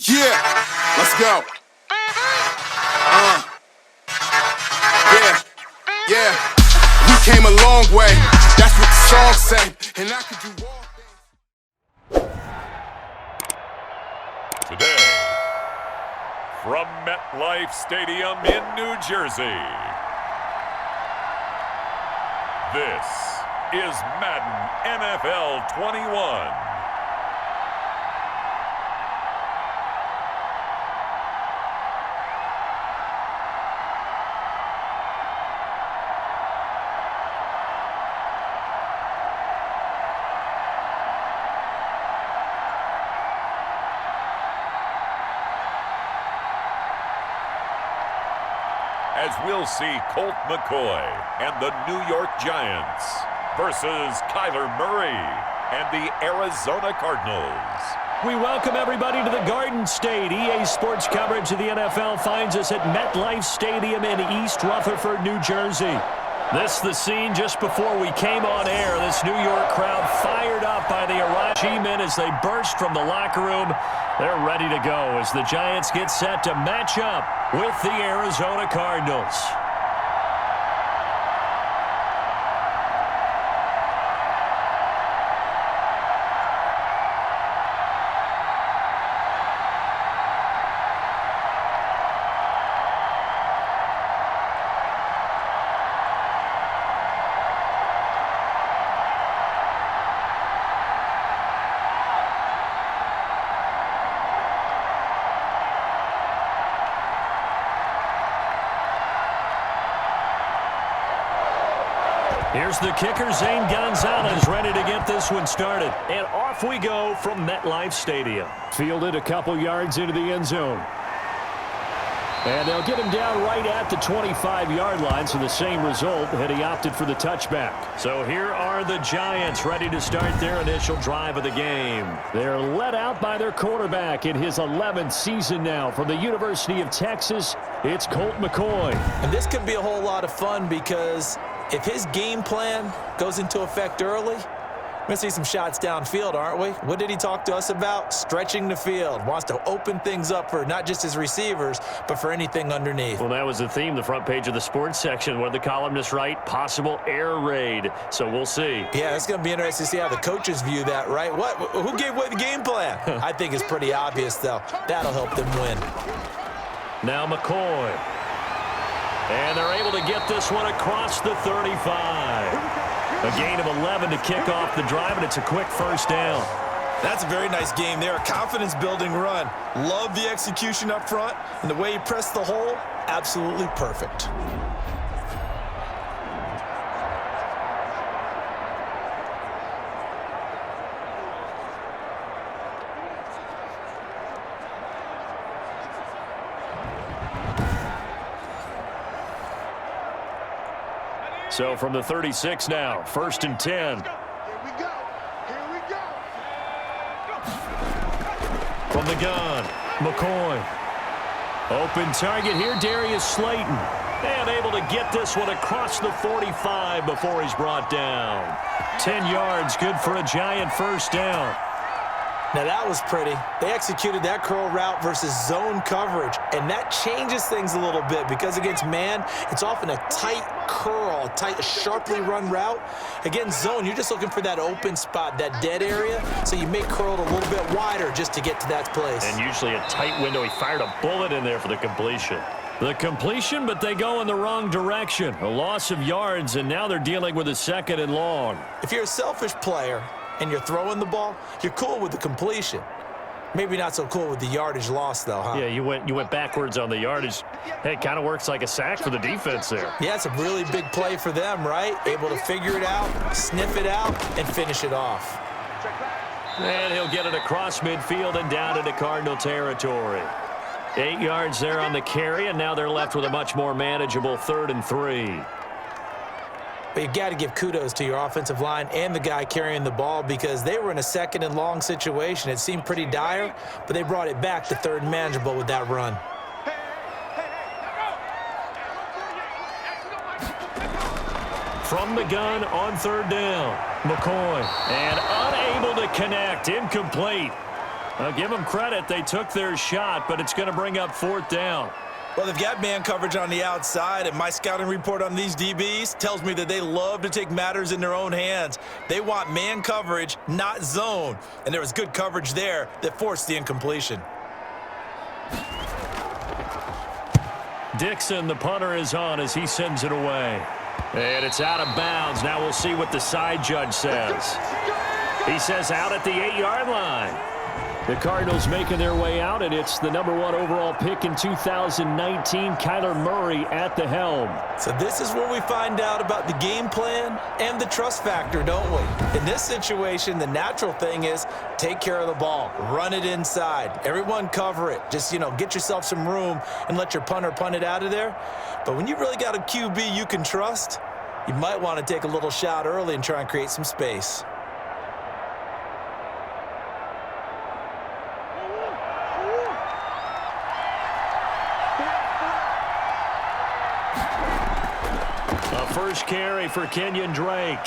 Yeah, let's go. Yeah. We came a long way. That's what the song say. And I could do all things. Today, from MetLife Stadium in New Jersey, this is Madden NFL 21. As we'll see Colt McCoy and the New York Giants versus Kyler Murray and the Arizona Cardinals. We welcome everybody to the Garden State. EA Sports coverage of the NFL finds us at MetLife Stadium in East Rutherford, New Jersey. This the scene just before we came on air. This New York crowd fired up by the Iraqi men as they burst from the locker room. They're ready to go as the Giants get set to match up with the Arizona Cardinals. Here's the kicker, Zane Gonzalez, ready to get this one started. And off we go from MetLife Stadium. Fielded a couple yards into the end zone. And they'll get him down right at the 25-yard line, so the same result had he opted for the touchback. So here are the Giants ready to start their initial drive of the game. They're led out by their quarterback in his 11th season now from the University of Texas. It's Colt McCoy. And this could be a whole lot of fun because if his game plan goes into effect early, we're going to see some shots downfield, aren't we? What did he talk to us about? Stretching the field. Wants to open things up for not just his receivers, but for anything underneath. Well, that was the theme, the front page of the sports section. What did the columnists write? Possible air raid. So we'll see. Yeah, it's going to be interesting to see how the coaches view that, right? Who gave away the game plan? I think it's pretty obvious, though. That'll help them win. Now McCoy. And they're able to get this one across the 35. A gain of 11 to kick off the drive, and it's a quick first down. That's a very nice game there. A confidence-building run. Love the execution up front, and the way he pressed the hole, absolutely perfect. So from the 36 now, 1st and 10. Here we go. From the gun, McCoy. Open target here, Darius Slayton. And able to get this one across the 45 before he's brought down. 10 yards, good for a Giant first down. Now that was pretty. They executed that curl route versus zone coverage, and that changes things a little bit because against man, it's often a tight curl, a sharply run route. Against zone, you're just looking for that open spot, that dead area, so you make curl a little bit wider just to get to that place. And usually a tight window. He fired a bullet in there for the completion. The completion, but they go in the wrong direction. A loss of yards, and now they're dealing with a 2nd and long. If you're a selfish player and you're throwing the ball, you're cool with the completion. Maybe not so cool with the yardage loss, though, huh? Yeah, you went backwards on the yardage. Hey, it kind of works like a sack for the defense there. Yeah, it's a really big play for them, right? Able to figure it out, sniff it out, and finish it off. And he'll get it across midfield and down into Cardinal territory. 8 yards there on the carry, and now they're left with a much more manageable 3rd and 3. But you've got to give kudos to your offensive line and the guy carrying the ball because they were in a 2nd and long situation. It seemed pretty dire, but they brought it back to 3rd and manageable with that run. From the gun on 3rd down, McCoy. And unable to connect, incomplete. I'll give them credit. They took their shot, but it's going to bring up 4th down. Well, they've got man coverage on the outside, and my scouting report on these DBs tells me that they love to take matters in their own hands. They want man coverage, not zone. And there was good coverage there that forced the incompletion. Dixon, the punter, is on as he sends it away. And it's out of bounds. Now we'll see what the side judge says. He says out at the 8-yard line. The Cardinals making their way out, and it's the #1 overall pick in 2019, Kyler Murray at the helm. So this is where we find out about the game plan and the trust factor, don't we? In this situation, the natural thing is take care of the ball, run it inside. Everyone cover it. Just, get yourself some room and let your punter punt it out of there. But when you really got a QB you can trust, you might want to take a little shot early and try and create some space. First carry for Kenyon Drake.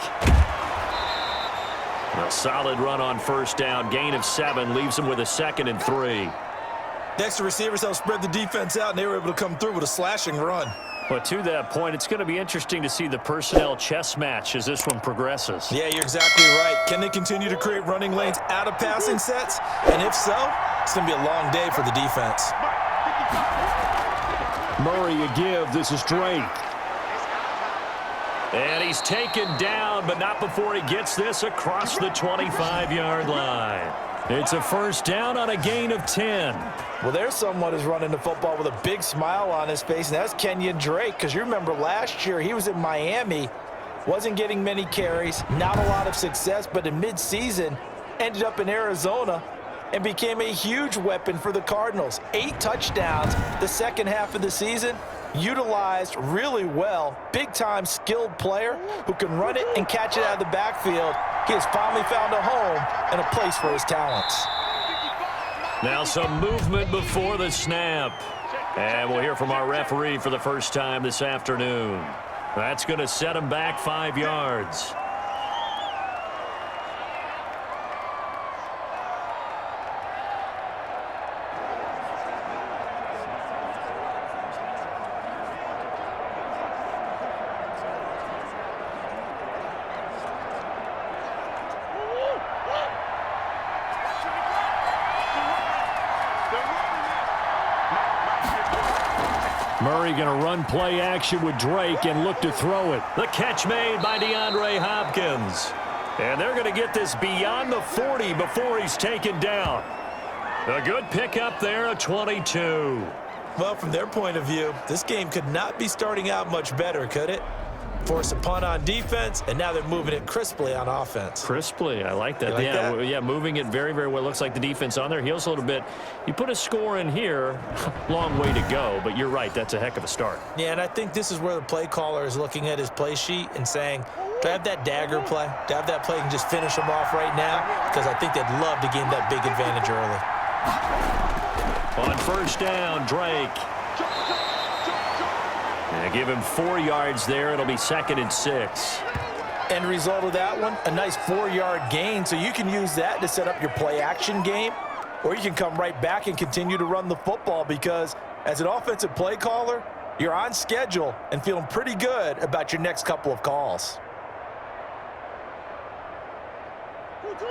A solid run on 1st down. Gain of 7 leaves him with a 2nd and 3. Next, the receivers helped spread the defense out, and they were able to come through with a slashing run. But to that point, it's going to be interesting to see the personnel chess match as this one progresses. Yeah, you're exactly right. Can they continue to create running lanes out of passing sets? And if so, it's going to be a long day for the defense. Murray a give. This is Drake. And he's taken down, but not before he gets this across the 25-yard line. It's a 1st down on a gain of 10. Well, there's someone who's running the football with a big smile on his face, and that's Kenyon Drake, because you remember last year he was in Miami, wasn't getting many carries, not a lot of success, but in midseason ended up in Arizona and became a huge weapon for the Cardinals. 8 touchdowns the second half of the season. Utilized really well, big-time skilled player who can run it and catch it out of the backfield. He has finally found a home and a place for his talents. Now some movement before the snap. And we'll hear from our referee for the first time this afternoon. That's going to set him back 5 yards. Murray going to run play action with Drake and look to throw it. The catch made by DeAndre Hopkins. And they're going to get this beyond the 40 before he's taken down. A good pickup there, a 22. Well, from their point of view, this game could not be starting out much better, could it? Force a punt on defense, and now they're moving it crisply on offense. Crisply, I like that. You like that? Yeah, moving it very, very well. Looks like the defense on their heels a little bit. You put a score in here, long way to go, but you're right, that's a heck of a start. Yeah, and I think this is where the play caller is looking at his play sheet and saying, do I have that dagger play? Do I have that play and just finish them off right now? Because I think they'd love to gain that big advantage early. On 1st down, Drake. Give him 4 yards there. It'll be 2nd and 6. End result of that one, a nice 4-yard gain, so you can use that to set up your play-action game, or you can come right back and continue to run the football because as an offensive play caller, you're on schedule and feeling pretty good about your next couple of calls.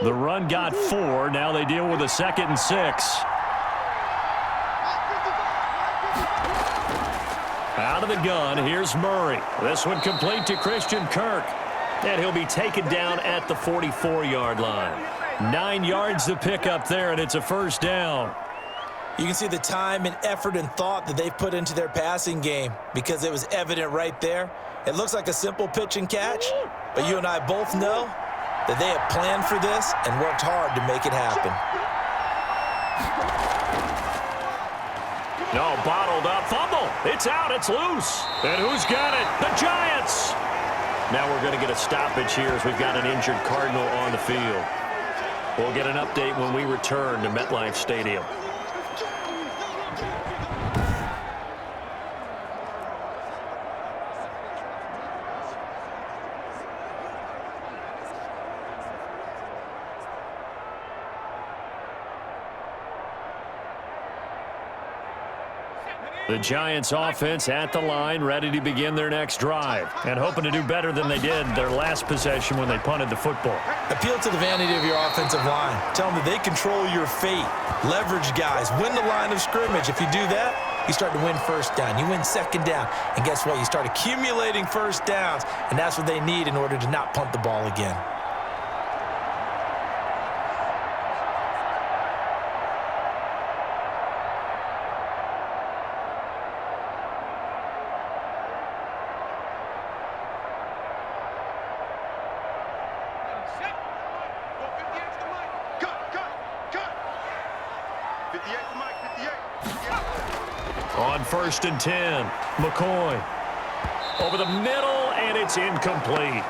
The run got 4. Now they deal with a 2nd and 6. Out of the gun, here's Murray. This one complete to Christian Kirk. And he'll be taken down at the 44-yard line. 9 yards to pick up there, and it's a 1st down. You can see the time and effort and thought that they've put into their passing game because it was evident right there. It looks like a simple pitch and catch, but you and I both know that they have planned for this and worked hard to make it happen. No, bottled up. Fumble. It's out. It's loose. And who's got it? The Giants. Now we're going to get a stoppage here as we've got an injured Cardinal on the field. We'll get an update when we return to MetLife Stadium. The Giants offense at the line, ready to begin their next drive, and hoping to do better than they did their last possession when they punted the football. Appeal to the vanity of your offensive line. Tell them that they control your fate. Leverage guys. Win the line of scrimmage. If you do that, you start to win first down. You win second down. And guess what? You start accumulating first downs, and that's what they need in order to not punt the ball again. On 1st and 10, McCoy over the middle, and it's incomplete.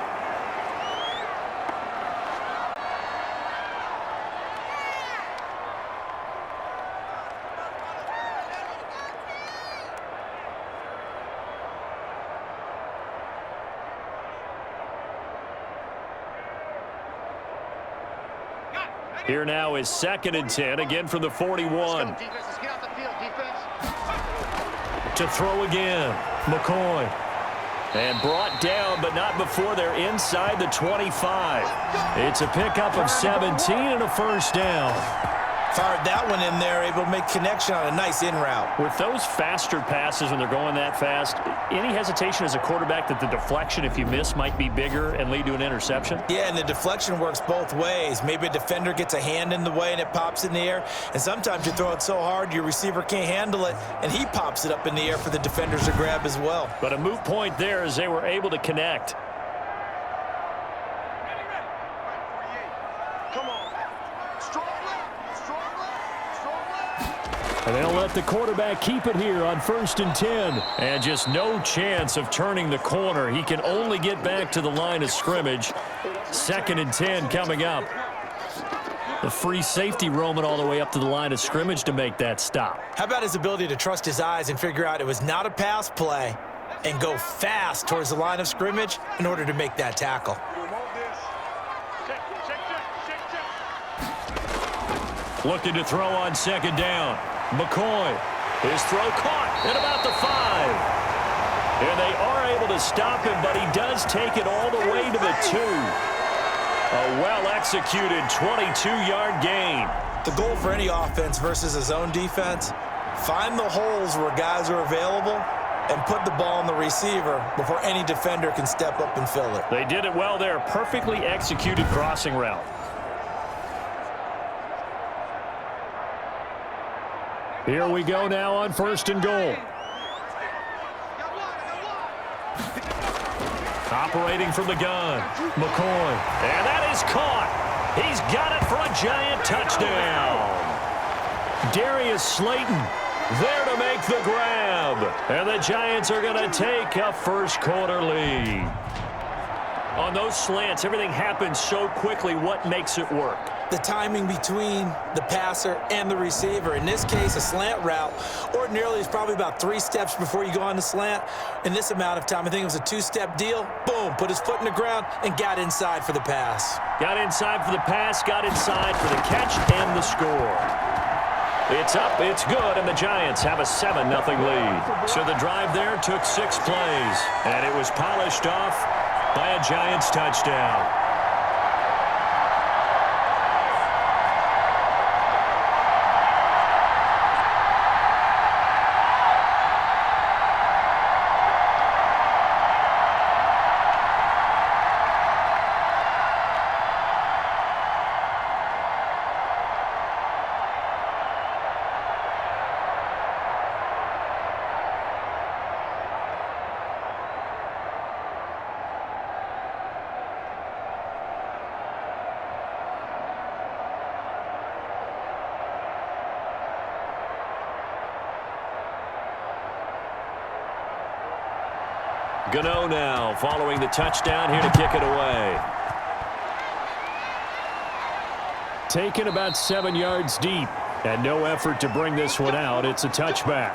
Here now is 2nd and 10, again from the 41. To throw again, McCoy. And brought down, but not before they're inside the 25. It's a pickup of 17 and a first down. Fired that one in there, able to make connection on a nice in route. With those faster passes when they're going that fast, any hesitation as a quarterback that the deflection, if you miss, might be bigger and lead to an interception? Yeah, and the deflection works both ways. Maybe a defender gets a hand in the way and it pops in the air. And sometimes you throw it so hard your receiver can't handle it, and he pops it up in the air for the defenders to grab as well. But a moot point there as they were able to connect. And they'll let the quarterback keep it here on 1st and 10. And just no chance of turning the corner. He can only get back to the line of scrimmage. 2nd and 10 coming up. The free safety roaming all the way up to the line of scrimmage to make that stop. How about his ability to trust his eyes and figure out it was not a pass play and go fast towards the line of scrimmage in order to make that tackle. Looking to throw on 2nd down. McCoy, his throw caught at about the 5. And they are able to stop him, but he does take it all the way to the 2. A well-executed 22-yard gain. The goal for any offense versus a zone defense, find the holes where guys are available and put the ball on the receiver before any defender can step up and fill it. They did it well there. Perfectly executed crossing route. Here we go now on 1st and goal. Operating from the gun, McCoy. And that is caught. He's got it for a Giant touchdown. Darius Slayton there to make the grab. And the Giants are going to take a first-quarter lead. On those slants, everything happens so quickly. What makes it work? The timing between the passer and the receiver. In this case, a slant route ordinarily is probably about 3 steps before you go on the slant. In this amount of time, I think it was a 2-step deal. Boom, put his foot in the ground and got inside for the pass. Got inside for the pass, got inside for the catch and the score. It's up, it's good, and the Giants have a 7-0 lead. So the drive there took 6 plays, and it was polished off by a Giants touchdown. Gano now following the touchdown here to kick it away. Taken about 7 yards deep and no effort to bring this one out. It's a touchback.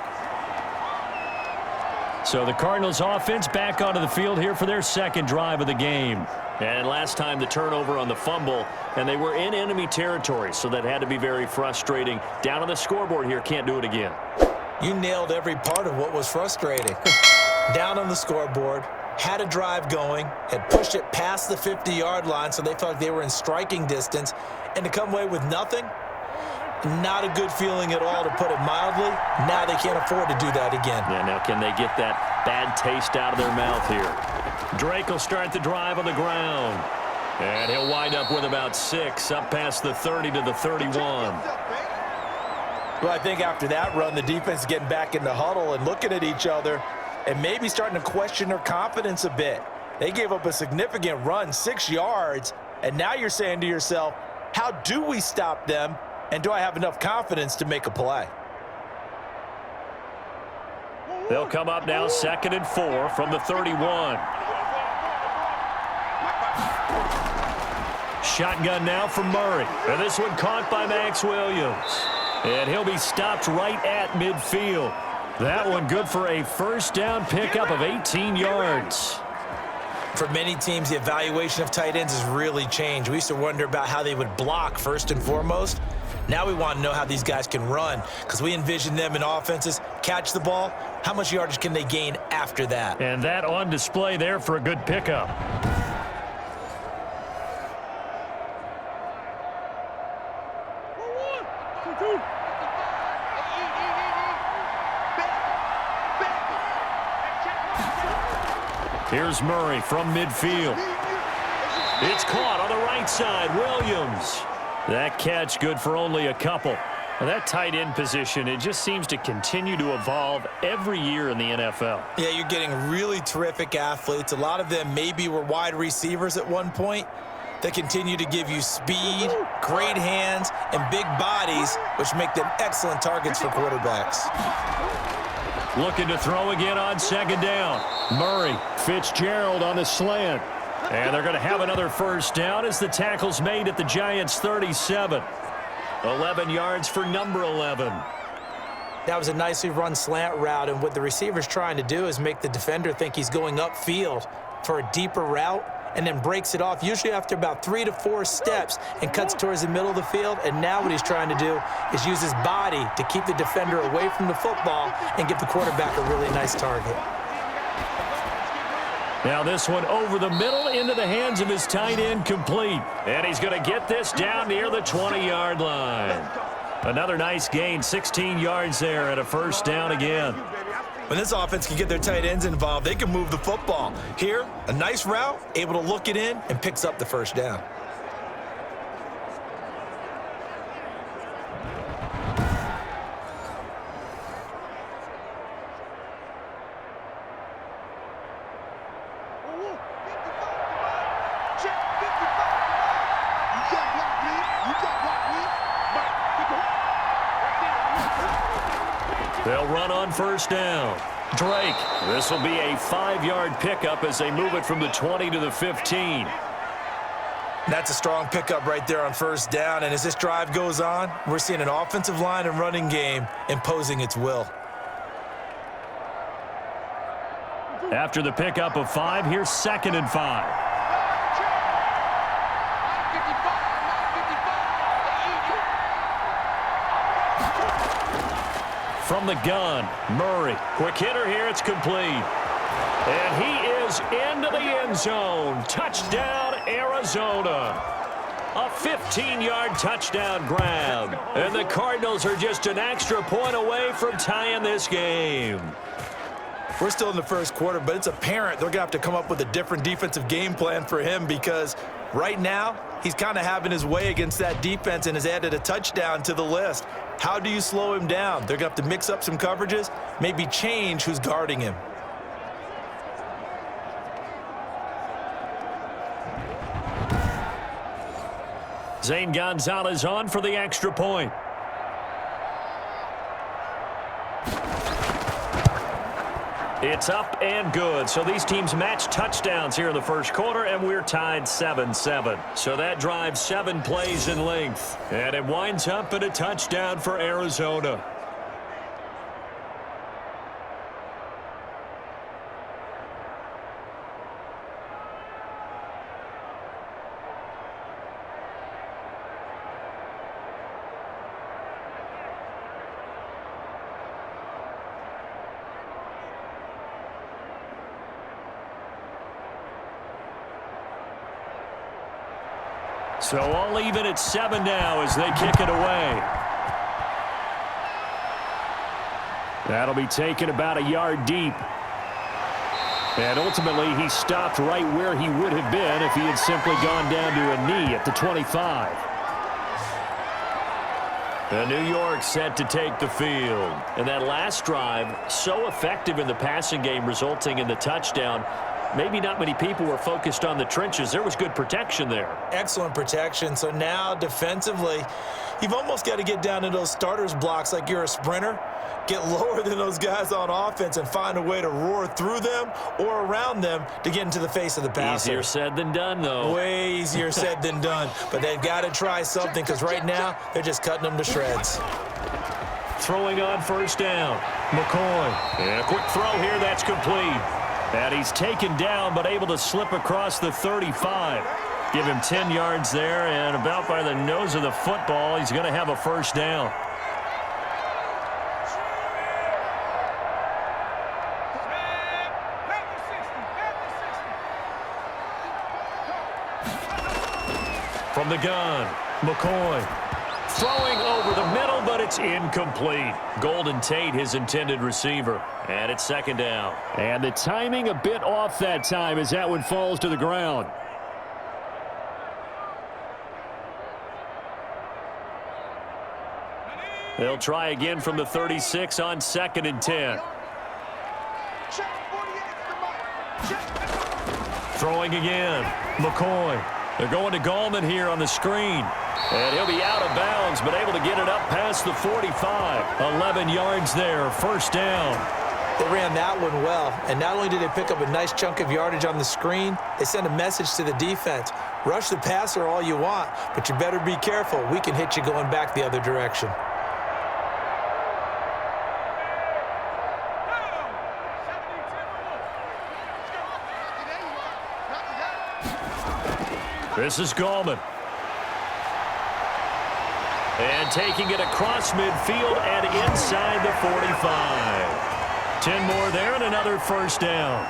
So the Cardinals offense back onto the field here for their 2nd drive of the game. And last time the turnover on the fumble, and they were in enemy territory, so that had to be very frustrating. Down on the scoreboard here, can't do it again. You nailed every part of what was frustrating. Down on the scoreboard, had a drive going, had pushed it past the 50-yard line so they felt like they were in striking distance, and to come away with nothing, not a good feeling at all, to put it mildly. Now they can't afford to do that again. Yeah, now can they get that bad taste out of their mouth here? Drake will start the drive on the ground. And he'll wind up with about 6, up past the 30 to the 31. Well, I think after that run, the defense is getting back in the huddle and looking at each other and maybe starting to question their confidence a bit. They gave up a significant run, 6 yards, and now you're saying to yourself, how do we stop them, and do I have enough confidence to make a play? They'll come up now 2nd and 4 from the 31. Shotgun now from Murray. And this one caught by Max Williams. And he'll be stopped right at midfield. That one good for a first down pickup of 18 yards. For many teams, the evaluation of tight ends has really changed. We used to wonder about how they would block first and foremost. Now we want to know how these guys can run, because we envision them in offenses catch the ball. How much yardage can they gain after that? And that on display there for a good pickup. Here's Murray from midfield. It's caught on the right side. Williams. That catch good for only a couple. Now that tight end position, it just seems to continue to evolve every year in the NFL. Yeah, you're getting really terrific athletes. A lot of them maybe were wide receivers at one point. They continue to give you speed, great hands, and big bodies, which make them excellent targets for quarterbacks. Looking to throw again on 2nd down. Murray, Fitzgerald on the slant. And they're going to have another first down as the tackle's made at the Giants' 37. 11 yards for number 11. That was a nicely run slant route, and what the receiver's trying to do is make the defender think he's going upfield for a deeper route, and then breaks it off, usually after about 3 to 4 steps, and cuts towards the middle of the field. And now what he's trying to do is use his body to keep the defender away from the football and give the quarterback a really nice target. Now this one over the middle into the hands of his tight end, complete. And he's going to get this down near the 20-yard line. Another nice gain, 16 yards there, and a first down again. When this offense can get their tight ends involved, they can move the football. Here, a nice route, able to look it in, and picks up the first down. They'll run on first down. Drake. This will be a 5-yard pickup as they move it from the 20 to the 15. That's a strong pickup right there on first down. And as this drive goes on, we're seeing an offensive line and running game imposing its will. After the pickup of 5, here's 2nd and 5. From the gun, Murray. Quick hitter here, it's complete. And he is into the end zone. Touchdown, Arizona. A 15-yard touchdown grab. And the Cardinals are just an extra point away from tying this game. We're still in the first quarter, but it's apparent they're going to have to come up with a different defensive game plan for him, because right now he's kind of having his way against that defense and has added a touchdown to the list. How do you slow him down? They're going to have to mix up some coverages, maybe change who's guarding him. Zane Gonzalez on for the extra point. It's up and good. So these teams match touchdowns here in the first quarter, and we're tied 7-7. So that drives 7 plays in length. And it winds up at a touchdown for Arizona. So all even at 7 now as they kick it away. That'll be taken about a yard deep. And ultimately, he stopped right where he would have been if he had simply gone down to a knee at the 25. And New York set to take the field. And that last drive, so effective in the passing game, resulting in the touchdown. Maybe not many people were focused on the trenches. There was good protection there. Excellent protection. So now defensively, you've almost got to get down to those starters blocks like you're a sprinter. Get lower than those guys on offense and find a way to roar through them or around them to get into the face of the passer. Easier said than done, though. Way easier said than done. But they've got to try something because right now they're just cutting them to shreds. Throwing on first down. McCoy. And a quick throw here. That's complete. And he's taken down but able to slip across the 35. Give him 10 yards there, and about by the nose of the football, he's going to have a first down. From the gun, McCoy. Throwing over the middle, but it's incomplete. Golden Tate, his intended receiver. And it's second down. And the timing a bit off that time as that one falls to the ground. They'll try again from the 36 on 2nd and 10. Throwing again. McCoy. They're going to Gallman here on the screen. And he'll be out of bounds, but able to get it up past the 45. 11 yards there, first down. They ran that one well, and not only did they pick up a nice chunk of yardage on the screen, they sent a message to the defense. Rush the passer all you want, but you better be careful. We can hit you going back the other direction. This is Gallman. And taking it across midfield and inside the 45. 10 more there and another first down.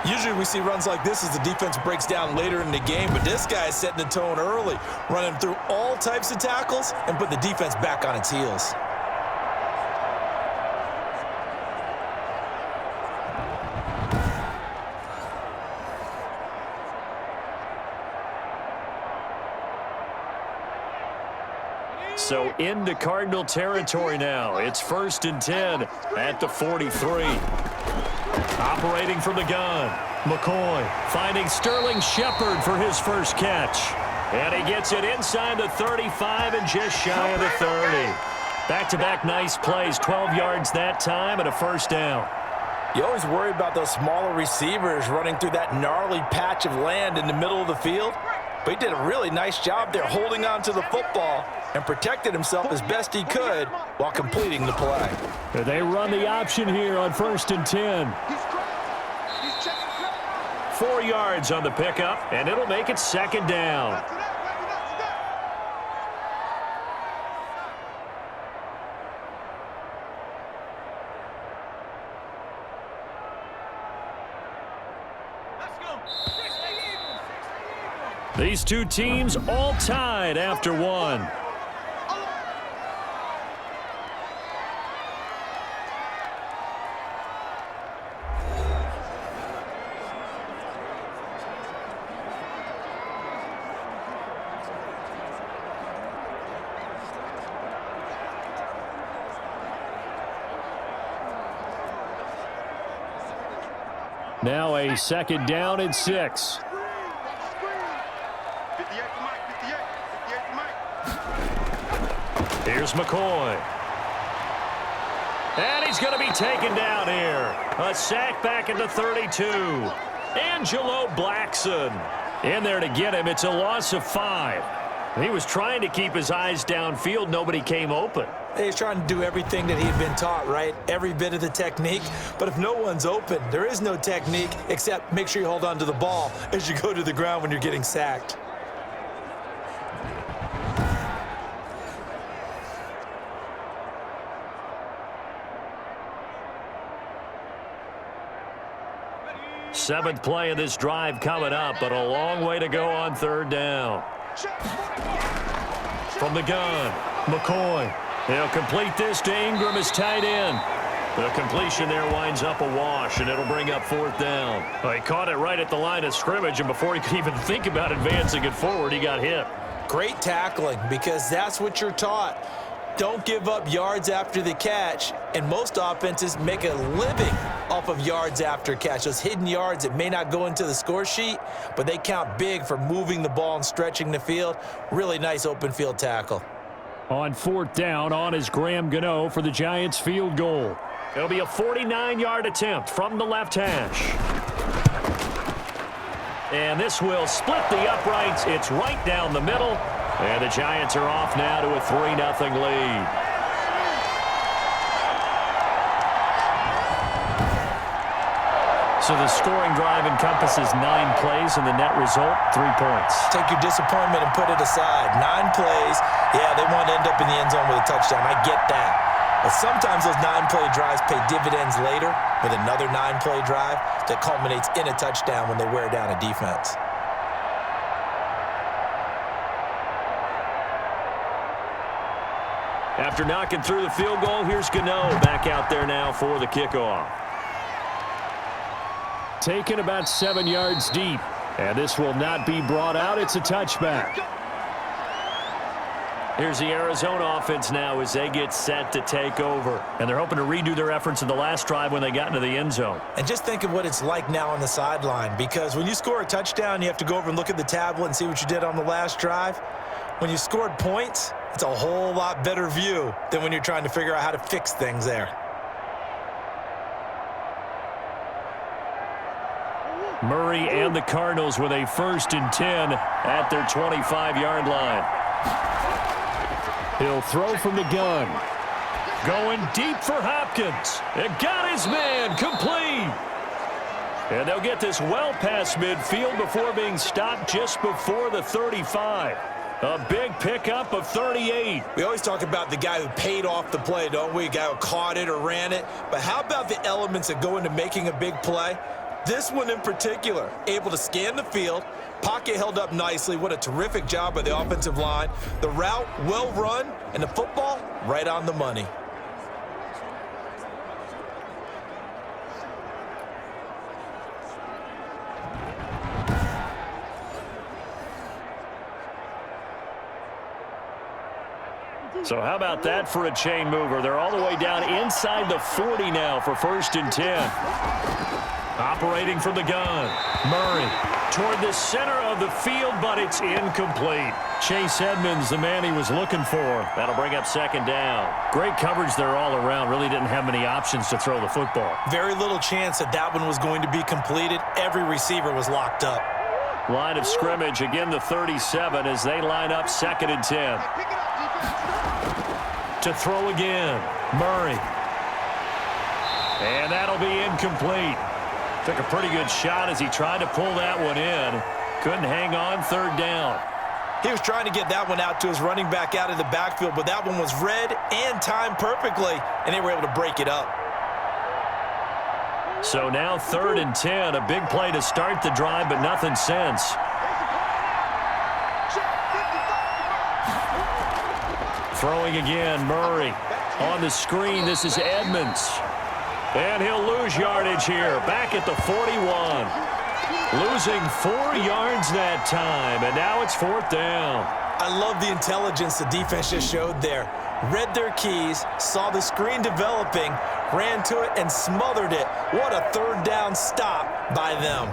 Usually we see runs like this as the defense breaks down later in the game, but this guy is setting the tone early, running through all types of tackles and put the defense back on its heels. So into Cardinal territory now. It's 1st and 10 at the 43. Operating from the gun. McCoy finding Sterling Shepard for his first catch. And he gets it inside the 35 and just shy of the 30. Back-to-back nice plays. 12 yards that time and a first down. You always worry about those smaller receivers running through that gnarly patch of land in the middle of the field. But he did a really nice job there holding on to the football and protected himself as best he could while completing the play. They run the option here on 1st and 10. 4 yards on the pickup, and it'll make it second down. These two teams all tied after one. Now a second down and 6. Here's McCoy. And he's going to be taken down here. A sack back at the 32. Angelo Blackson in there to get him. It's a loss of 5. He was trying to keep his eyes downfield. Nobody came open. He's trying to do everything that he'd been taught, right? Every bit of the technique. But if no one's open, there is no technique except make sure you hold on to the ball as you go to the ground when you're getting sacked. Seventh play of this drive coming up, but a long way to go on 3rd down. From the gun, McCoy. He'll complete this to Ingram as tight end. The completion there winds up a wash, and it'll bring up 4th down. Well, he caught it right at the line of scrimmage, and before he could even think about advancing it forward, he got hit. Great tackling, because that's what you're taught. Don't give up yards after the catch, and most offenses make a living off of yards after catch. Those hidden yards that may not go into the score sheet, but they count big for moving the ball and stretching the field. Really nice open field tackle. On 4th down, on is Graham Gano for the Giants field goal. It'll be a 49-yard attempt from the left hash. And this will split the uprights. It's right down the middle. And the Giants are off now to a 3-0 lead. So the scoring drive encompasses 9 plays, and the net result, 3 points. Take your disappointment and put it aside. 9 plays. Yeah, they want to end up in the end zone with a touchdown. I get that. But sometimes those 9-play drives pay dividends later with another 9-play drive that culminates in a touchdown when they wear down a defense. After knocking through the field goal, here's Gano back out there now for the kickoff. Taken about 7 yards deep, and this will not be brought out. It's a touchback. Here's the Arizona offense now as they get set to take over. And they're hoping to redo their efforts in the last drive when they got into the end zone. And just think of what it's like now on the sideline, because when you score a touchdown, you have to go over and look at the tablet and see what you did on the last drive. When you scored points, it's a whole lot better view than when you're trying to figure out how to fix things there. Murray and the Cardinals with a 1st and 10 at their 25-yard line. He'll throw from the gun. Going deep for Hopkins. It got his man complete. And they'll get this well past midfield before being stopped just before the 35. A big pickup of 38. We always talk about the guy who paid off the play, don't we? A guy who caught it or ran it. But how about the elements that go into making a big play? This one in particular, able to scan the field, pocket held up nicely. What a terrific job by the offensive line. The route well run, and the football right on the money. So how about that for a chain mover? They're all the way down inside the 40 now for 1st and 10. Operating from the gun. Murray toward the center of the field, but it's incomplete. Chase Edmonds, the man he was looking for. That'll bring up 2nd down. Great coverage there all around. Really didn't have many options to throw the football. Very little chance that that one was going to be completed. Every receiver was locked up. Line of scrimmage, again the 37 as they line up 2nd and 10. To throw again, Murray. And that'll be incomplete. Took a pretty good shot as he tried to pull that one in. Couldn't hang on, 3rd down. He was trying to get that one out to his running back out of the backfield, but that one was read and timed perfectly, and they were able to break it up. So now 3rd and 10, a big play to start the drive, but nothing since. Throwing again, Murray. On the screen, this is Edmonds. And he'll lose yardage here, back at the 41. Losing 4 yards that time, and now it's 4th down. I love the intelligence the defense just showed there. Read their keys, saw the screen developing, ran to it, and smothered it. What a 3rd down stop by them.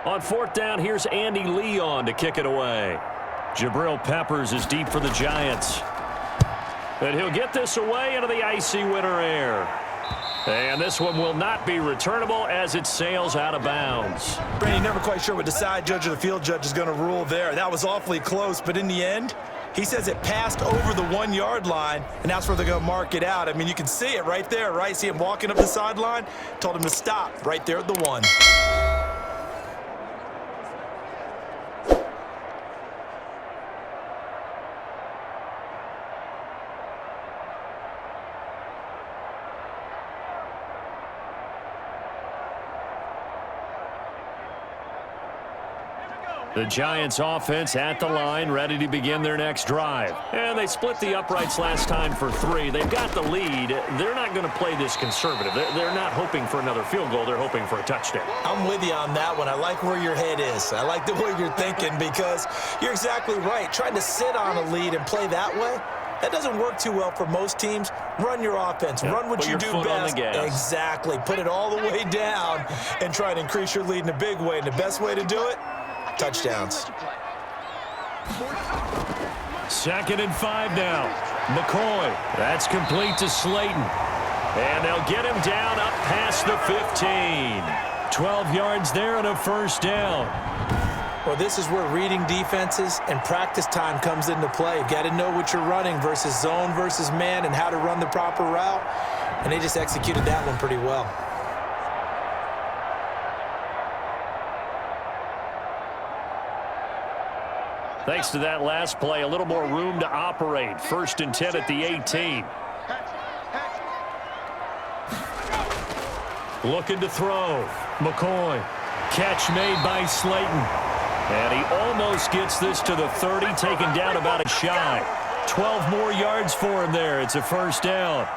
On 4th down, here's Andy Leon to kick it away. Jabril Peppers is deep for the Giants. And he'll get this away into the icy winter air. And this one will not be returnable as it sails out of bounds. Brady, never quite sure what the side judge or the field judge is going to rule there. That was awfully close, but in the end, he says it passed over the 1-yard line, and that's where they're going to mark it out. I mean, you can see it right there, right? See him walking up the sideline? Told him to stop right there at the 1. The Giants offense at the line, ready to begin their next drive. And they split the uprights last time for 3. They've got the lead. They're not going to play this conservative. They're not hoping for another field goal. They're hoping for a touchdown. I'm with you on that one. I like where your head is. I like the way you're thinking because you're exactly right. Trying to sit on a lead and play that way, that doesn't work too well for most teams. Run your offense. Run what you do best. Exactly. Put it all the way down and try to increase your lead in a big way. And the best way to do it, touchdowns. 2nd and 5 now. McCoy. That's complete to Slayton. And they'll get him down up past the 15. 12 yards there and a first down. Well, this is where reading defenses and practice time comes into play. You've got to know what you're running versus zone versus man and how to run the proper route. And they just executed that one pretty well. Thanks to that last play, a little more room to operate. 1st and 10 at the 18. Looking to throw. McCoy. Catch made by Slayton. And he almost gets this to the 30, taken down about a shy. 12 more yards for him there. It's a first down.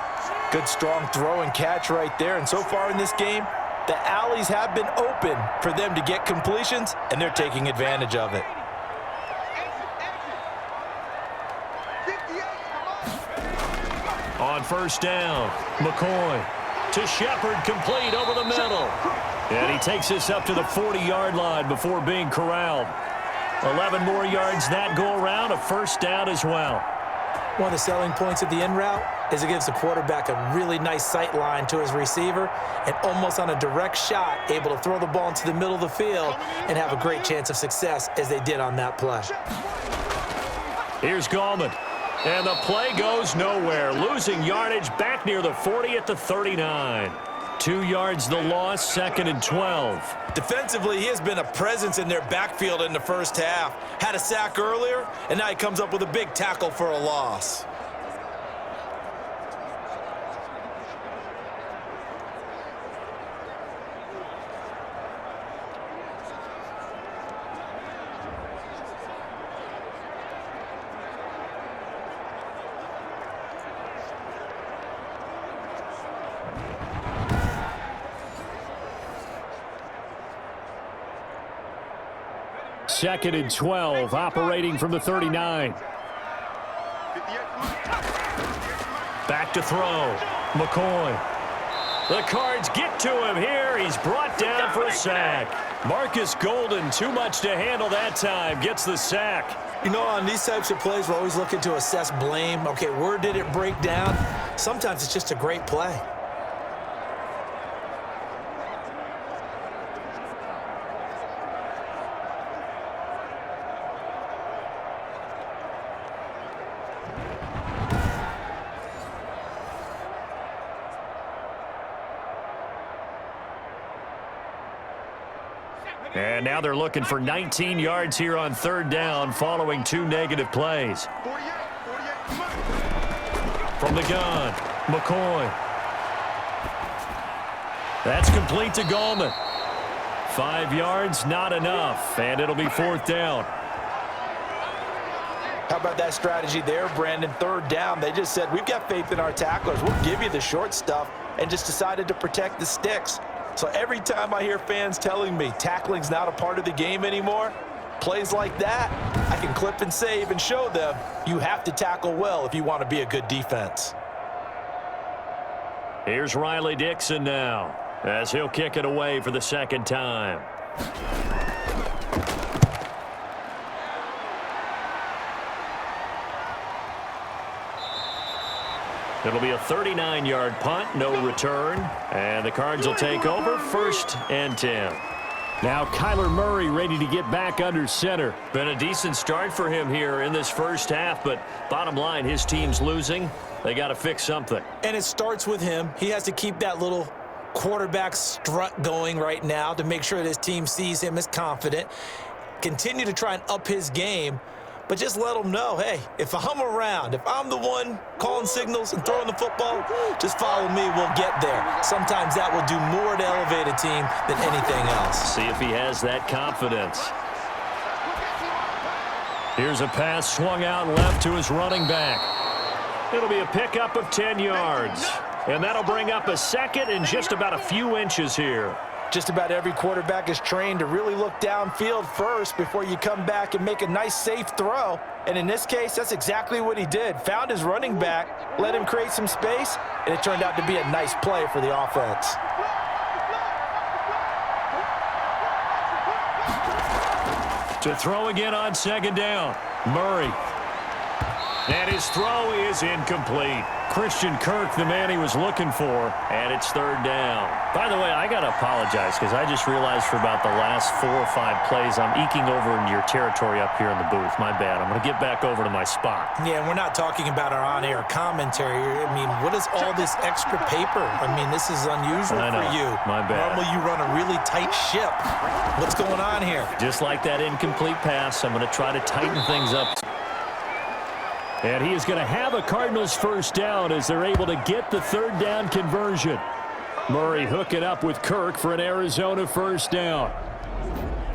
Good, strong throw and catch right there. And so far in this game, the alleys have been open for them to get completions, and they're taking advantage of it. On first down, McCoy to Shepard, complete over the middle. And he takes this up to the 40-yard line before being corralled. 11 more yards that go around, a first down as well. One of the selling points of the in route is it gives the quarterback a really nice sight line to his receiver and almost on a direct shot able to throw the ball into the middle of the field and have a great chance of success as they did on that play. Here's Gallman. And the play goes nowhere. Losing yardage back near the 40 at the 39. 2 yards the loss, 2nd and 12. Defensively, he has been a presence in their backfield in the first half. Had a sack earlier, and now he comes up with a big tackle for a loss. Second and 12, operating from the 39. Back to throw. McCoy. The Cards get to him here. He's brought down for a sack. Marcus Golden, too much to handle that time, gets the sack. You know, on these types of plays, we're always looking to assess blame. Okay, where did it break down? Sometimes it's just a great play. And now they're looking for 19 yards here on 3rd down following 2 negative plays. From the gun, McCoy. That's complete to Gallman. 5 yards, not enough, and it'll be 4th down. How about that strategy there, Brandon? 3rd down, they just said, we've got faith in our tacklers. We'll give you the short stuff, and just decided to protect the sticks. So every time I hear fans telling me tackling's not a part of the game anymore, plays like that, I can clip and save and show them you have to tackle well if you want to be a good defense. Here's Riley Dixon now, as he'll kick it away for the 2nd time. It'll be a 39-yard punt, no return. And the Cards will take over, 1st and 10. Now Kyler Murray ready to get back under center. Been a decent start for him here in this first half, but bottom line, his team's losing. They got to fix something. And it starts with him. He has to keep that little quarterback strut going right now to make sure that his team sees him as confident. Continue to try and up his game. But just let them know, hey, if I'm around, if I'm the one calling signals and throwing the football, just follow me, we'll get there. Sometimes that will do more to elevate a team than anything else. See if he has that confidence. Here's a pass swung out left to his running back. It'll be a pickup of 10 yards. And that'll bring up a second and just about a few inches here. Just about every quarterback is trained to really look downfield first before you come back and make a nice, safe throw. And in this case, that's exactly what he did. Found his running back, let him create some space, and it turned out to be a nice play for the offense. To throw again on second down, Murray. And his throw is incomplete. Christian Kirk, the man he was looking for, and it's third down. By the way, I got to apologize because I just realized for about the last 4 or 5 plays, I'm eking over into your territory up here in the booth. My bad. I'm going to get back over to my spot. Yeah, we're not talking about our on-air commentary. I mean, what is all this extra paper? I mean, this is unusual for you. My bad. Normally you run a really tight ship. What's going on here? Just like that incomplete pass, I'm going to try to tighten things up. And he is going to have a Cardinals first down as they're able to get the third down conversion. Murray hooking up with Kirk for an Arizona first down.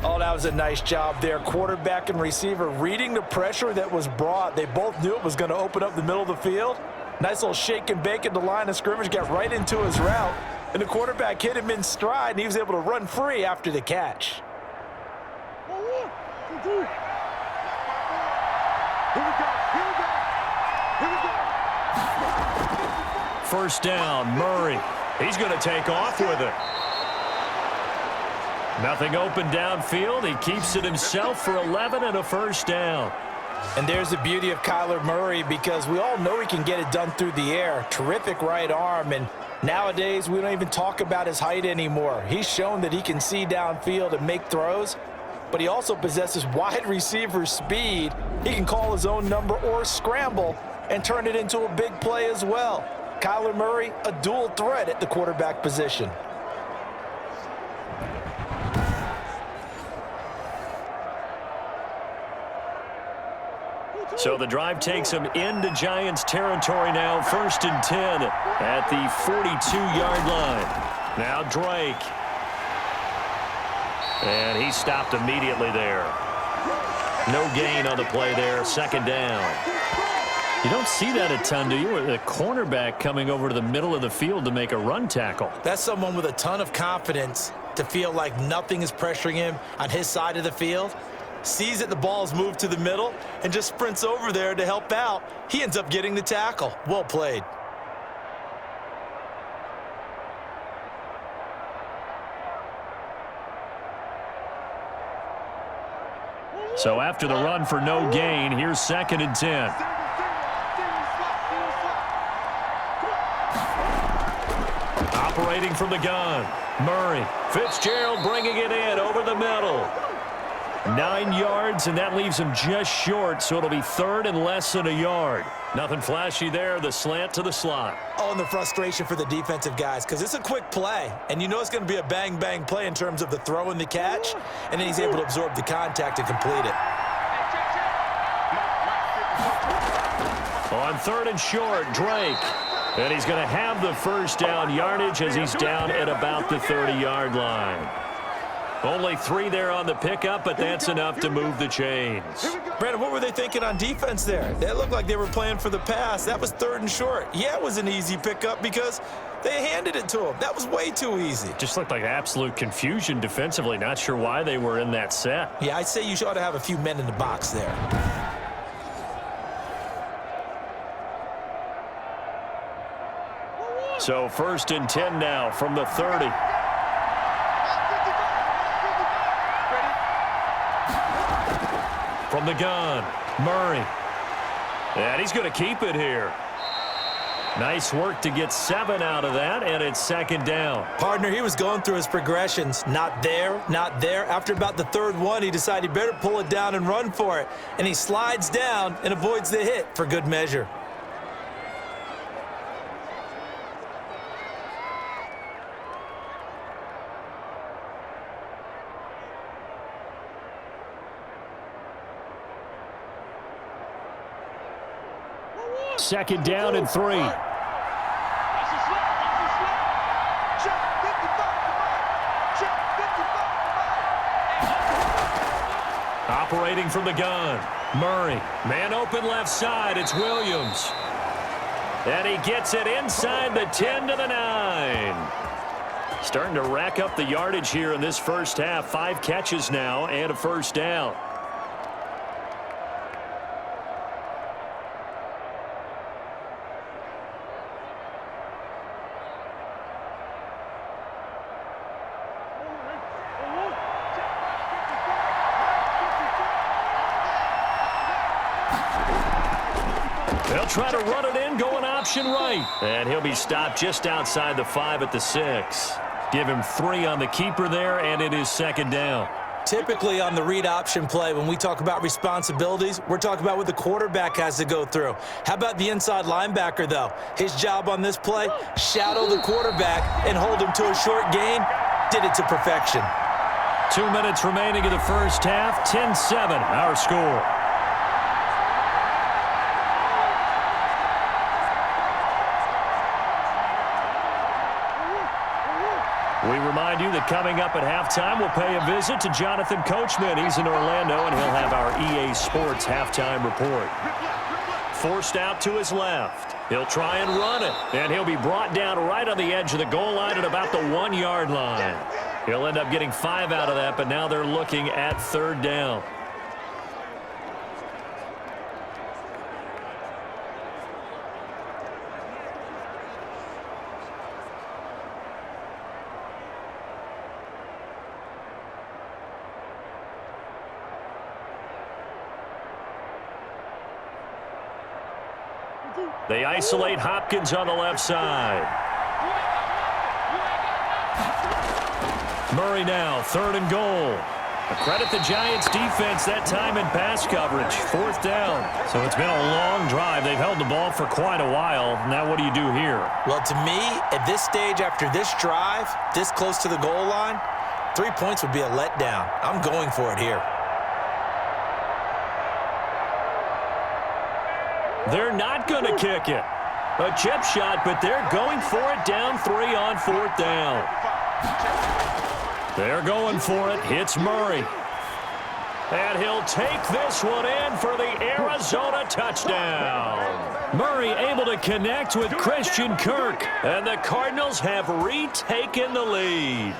Oh, that was a nice job there. Quarterback and receiver reading the pressure that was brought. They both knew it was going to open up the middle of the field. Nice little shake and bake at the line of scrimmage, got right into his route. And the quarterback hit him in stride, and he was able to run free after the catch. First down, Murray. He's going to take off with it. Nothing open downfield. He keeps it himself for 11 and a first down. And there's the beauty of Kyler Murray because we all know he can get it done through the air. Terrific right arm. And nowadays, we don't even talk about his height anymore. He's shown that he can see downfield and make throws. But he also possesses wide receiver speed. He can call his own number or scramble and turn it into a big play as well. Kyler Murray, a dual threat at the quarterback position. So the drive takes him into Giants territory now, 1st and 10 at the 42-yard line. Now Drake. And he stopped immediately there. No gain on the play there, second down. You don't see that a ton, do you? With a cornerback coming over to the middle of the field to make a run tackle. That's someone with a ton of confidence to feel like nothing is pressuring him on his side of the field. Sees that the ball is moved to the middle and just sprints over there to help out. He ends up getting the tackle. Well played. So after the run for no gain, here's 2nd and 10. Operating from the gun, Murray. Fitzgerald bringing it in over the middle. 9 yards, and that leaves him just short, so it'll be 3rd and less than a yard. Nothing flashy there, the slant to the slot. Oh, and the frustration for the defensive guys, because it's a quick play, and you know it's going to be a bang-bang play in terms of the throw and the catch, and then he's able to absorb the contact and complete it. On 3rd and short, Drake. And he's going to have the first down yardage as he's down at about the 30-yard line. Only 3 there on the pickup, but that's enough to move the chains. Brandon, what were they thinking on defense there? They looked like they were playing for the pass. That was 3rd and short. Yeah, it was an easy pickup because they handed it to him. That was way too easy. Just looked like absolute confusion defensively. Not sure why they were in that set. Yeah, I'd say you ought to have a few men in the box there. So 1st and 10 now from the 30. From the gun, Murray. And he's going to keep it here. Nice work to get 7 out of that, and it's 2nd down. Partner, he was going through his progressions. Not there, not there. After about the 3rd one, he decided he better pull it down and run for it. And he slides down and avoids the hit for good measure. Second down and 3. Operating from the gun, Murray, man open left side. It's Williams. And he gets it inside the 10 to the 9. Starting to rack up the yardage here in this first half. 5 catches now and a first down. They'll try to run it in, going option right. And he'll be stopped just outside the 5 at the 6. Give him 3 on the keeper there, and it is second down. Typically on the read option play, when we talk about responsibilities, we're talking about what the quarterback has to go through. How about the inside linebacker, though? His job on this play, shadow the quarterback and hold him to a short gain. Did it to perfection. 2 minutes remaining in the first half. 10-7, our score. We remind you that coming up at halftime, we'll pay a visit to Jonathan Coachman. He's in Orlando, and he'll have our EA Sports halftime report. Forced out to his left. He'll try and run it, and he'll be brought down right on the edge of the goal line at about the 1-yard line. He'll end up getting 5 out of that, but now they're looking at third down. They isolate Hopkins on the left side. Murray now, 3rd and goal. Credit the Giants defense that time in pass coverage. 4th down. So it's been a long drive. They've held the ball for quite a while. Now what do you do here? Well, to me, at this stage after this drive, this close to the goal line, 3 points would be a letdown. I'm going for it here. They're not going to kick it. A chip shot, but they're going for it down 3 on 4th down. They're going for it. Hits Murray. And he'll take this one in for the Arizona touchdown. Murray able to connect with Christian Kirk. And the Cardinals have retaken the lead.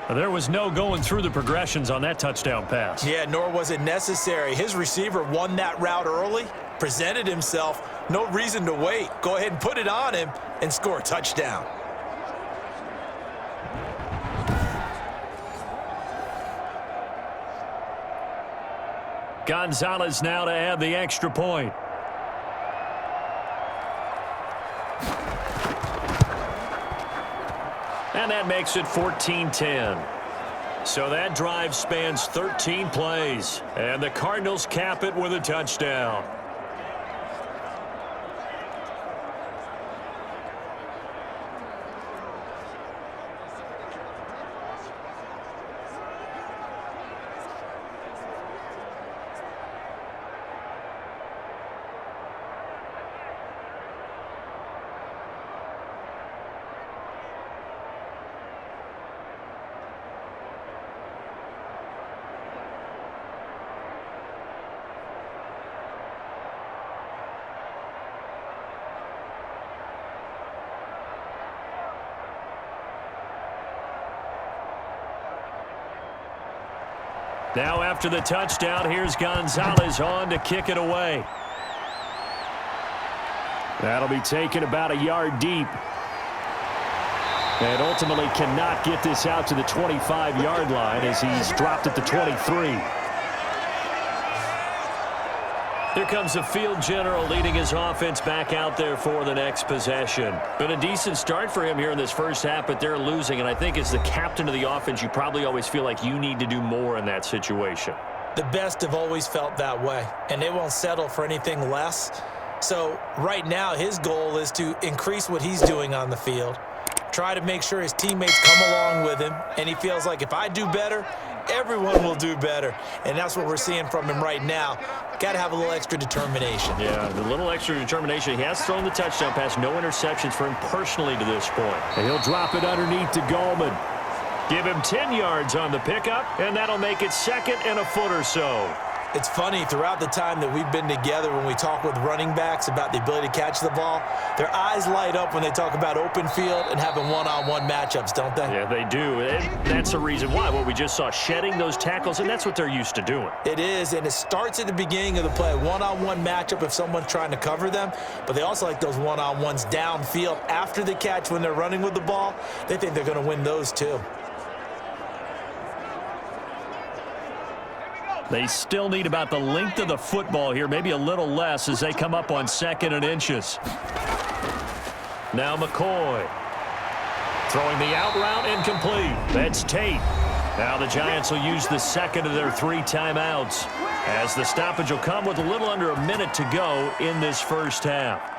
There was no going through the progressions on that touchdown pass. Yeah, nor was it necessary. His receiver won that route early, presented himself. No reason to wait. Go ahead and put it on him and score a touchdown. Gonzalez now to add the extra point. And that makes it 14-10. So that drive spans 13 plays. And the Cardinals cap it with a touchdown. Now after the touchdown, here's Gonzalez on to kick it away. That'll be taken about a yard deep. And ultimately cannot get this out to the 25-yard line as he's dropped at the 23. Here comes the field general leading his offense back out there for the next possession. Been a decent start for him here in this first half, but they're losing. And I think as the captain of the offense, you probably always feel like you need to do more in that situation. The best have always felt that way, and they won't settle for anything less. So right now, his goal is to increase what he's doing on the field, try to make sure his teammates come along with him, and he feels like if I do better, everyone will do better. And that's what we're seeing from him right now. Got to have a little extra determination. Yeah, the little extra determination. He has thrown the touchdown pass. No interceptions for him personally to this point. And he'll drop it underneath to Gallman. Give him 10 yards on the pickup, and that'll make it 2nd and a foot or so. It's funny, throughout the time that we've been together, when we talk with running backs about the ability to catch the ball, their eyes light up when they talk about open field and having one-on-one matchups, don't they? Yeah, they do. And that's the reason why. What we just saw, shedding those tackles, and that's what they're used to doing. It is, and it starts at the beginning of the play. One-on-one matchup if someone's trying to cover them, but they also like those one-on-ones downfield after the catch when they're running with the ball. They think they're going to win those too. They still need about the length of the football here, maybe a little less as they come up on 2nd and inches. Now McCoy. Throwing the out route incomplete. That's Tate. Now the Giants will use the 2nd of their 3 timeouts as the stoppage will come with a little under a minute to go in this first half.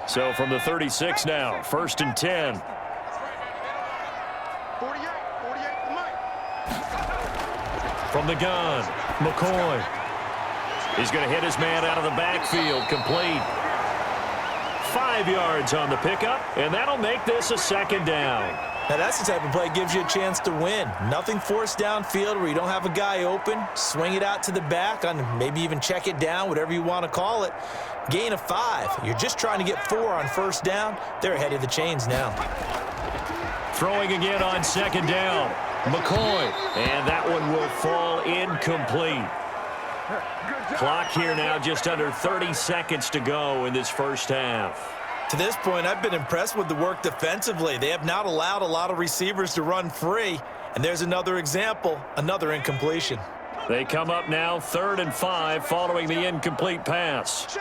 So from the 36 now, 1st and 10. 48, From the gun, McCoy. He's going to hit his man out of the backfield, complete. 5 yards on the pickup, and that'll make this a 2nd down. Now that's the type of play that gives you a chance to win. Nothing forced downfield where you don't have a guy open. Swing it out to the back, on maybe even check it down, whatever you want to call it. Gain of 5. You're just trying to get 4 on 1st down. They're ahead of the chains now. Throwing again on 2nd down. McCoy. And that one will fall incomplete. Clock here now, just under 30 seconds to go in this first half. To this point, I've been impressed with the work defensively. They have not allowed a lot of receivers to run free. And there's another example, another incompletion. They come up now 3rd and 5 following the incomplete pass.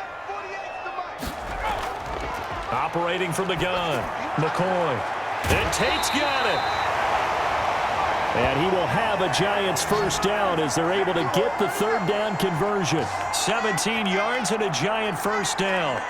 Operating from the gun, McCoy. And Tate's got it. And he will have a Giants 1st down as they're able to get the 3rd down conversion. 17 yards and a Giant 1st down.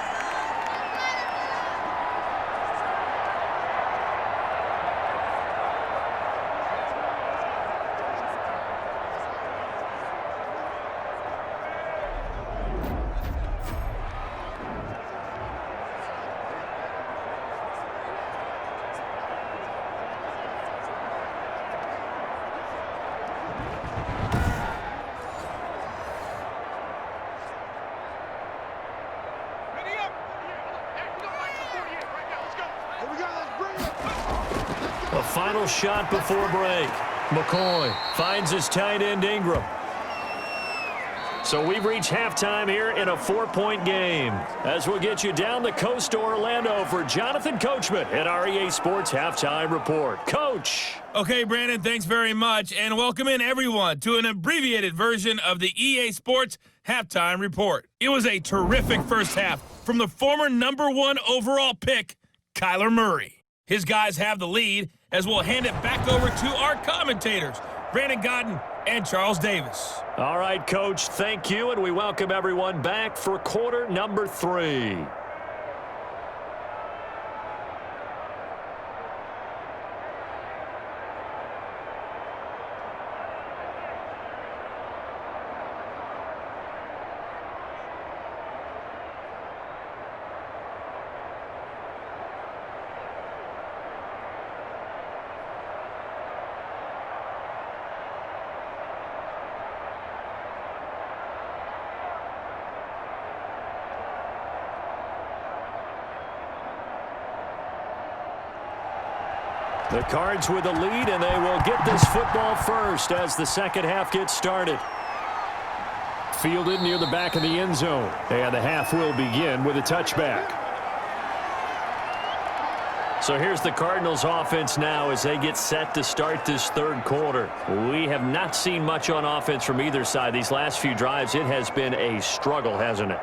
A final shot before break. McCoy finds his tight end Ingram. So we've reached halftime here in a 4-point game. As we'll get you down the coast to Orlando for Jonathan Coachman at our EA Sports Halftime Report. Coach. Okay, Brandon, thanks very much. And welcome in, everyone, to an abbreviated version of the EA Sports Halftime Report. It was a terrific first half from the former #1 overall pick, Kyler Murray. His guys have the lead as we'll hand it back over to our commentators, Brandon Godden and Charles Davis. All right, Coach, thank you, and we welcome everyone back for quarter number 3. The Cards with the lead, and they will get this football first as the second half gets started. Fielded near the back of the end zone, and the half will begin with a touchback. So here's the Cardinals offense now as they get set to start this third quarter. We have not seen much on offense from either side. These last few drives, it has been a struggle, hasn't it?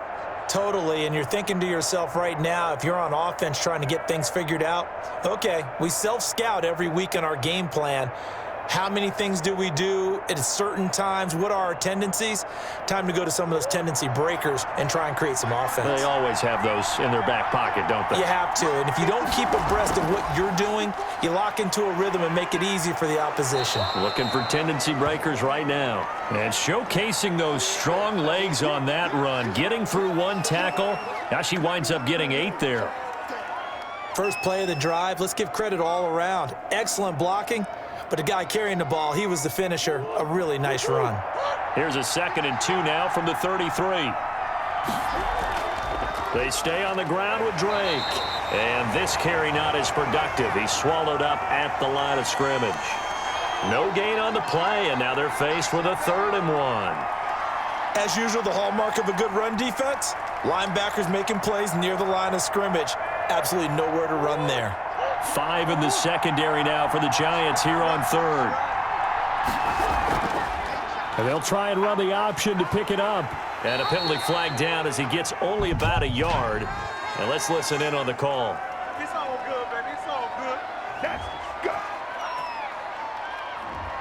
Totally, and you're thinking to yourself right now, if you're on offense trying to get things figured out, okay, we self-scout every week in our game plan. How many things do we do at certain times? What are our tendencies? Time to go to some of those tendency breakers and try and create some offense. They always have those in their back pocket, don't they? You have to, and if you don't keep abreast of what you're doing, you lock into a rhythm and make it easy for the opposition. Looking for tendency breakers right now. And showcasing those strong legs on that run. Getting through one tackle. Now she winds up getting 8 there. First play of the drive, let's give credit all around. Excellent blocking, but the guy carrying the ball, he was the finisher. A really nice run. Here's a 2nd and 2 now from the 33. They stay on the ground with Drake. And this carry not as productive. He's swallowed up at the line of scrimmage. No gain on the play, and now they're faced with a 3rd and 1. As usual, the hallmark of a good run defense, linebackers making plays near the line of scrimmage. Absolutely nowhere to run there. 5 in the secondary now for the Giants here on 3rd. And they'll try and run the option to pick it up. And a penalty flag down as he gets only about a yard. And let's listen in on the call. It's all good, baby. It's all good. Let's go.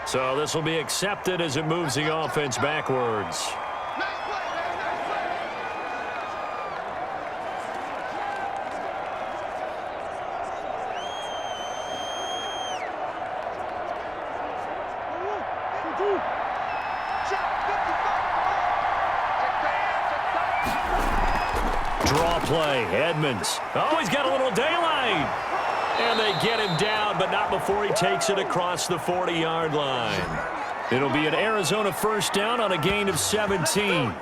So this will be accepted as it moves the offense backwards. Draw play, Edmonds. Oh, he's got a little daylight. And they get him down, but not before he takes it across the 40-yard line. It'll be an Arizona 1st down on a gain of 17.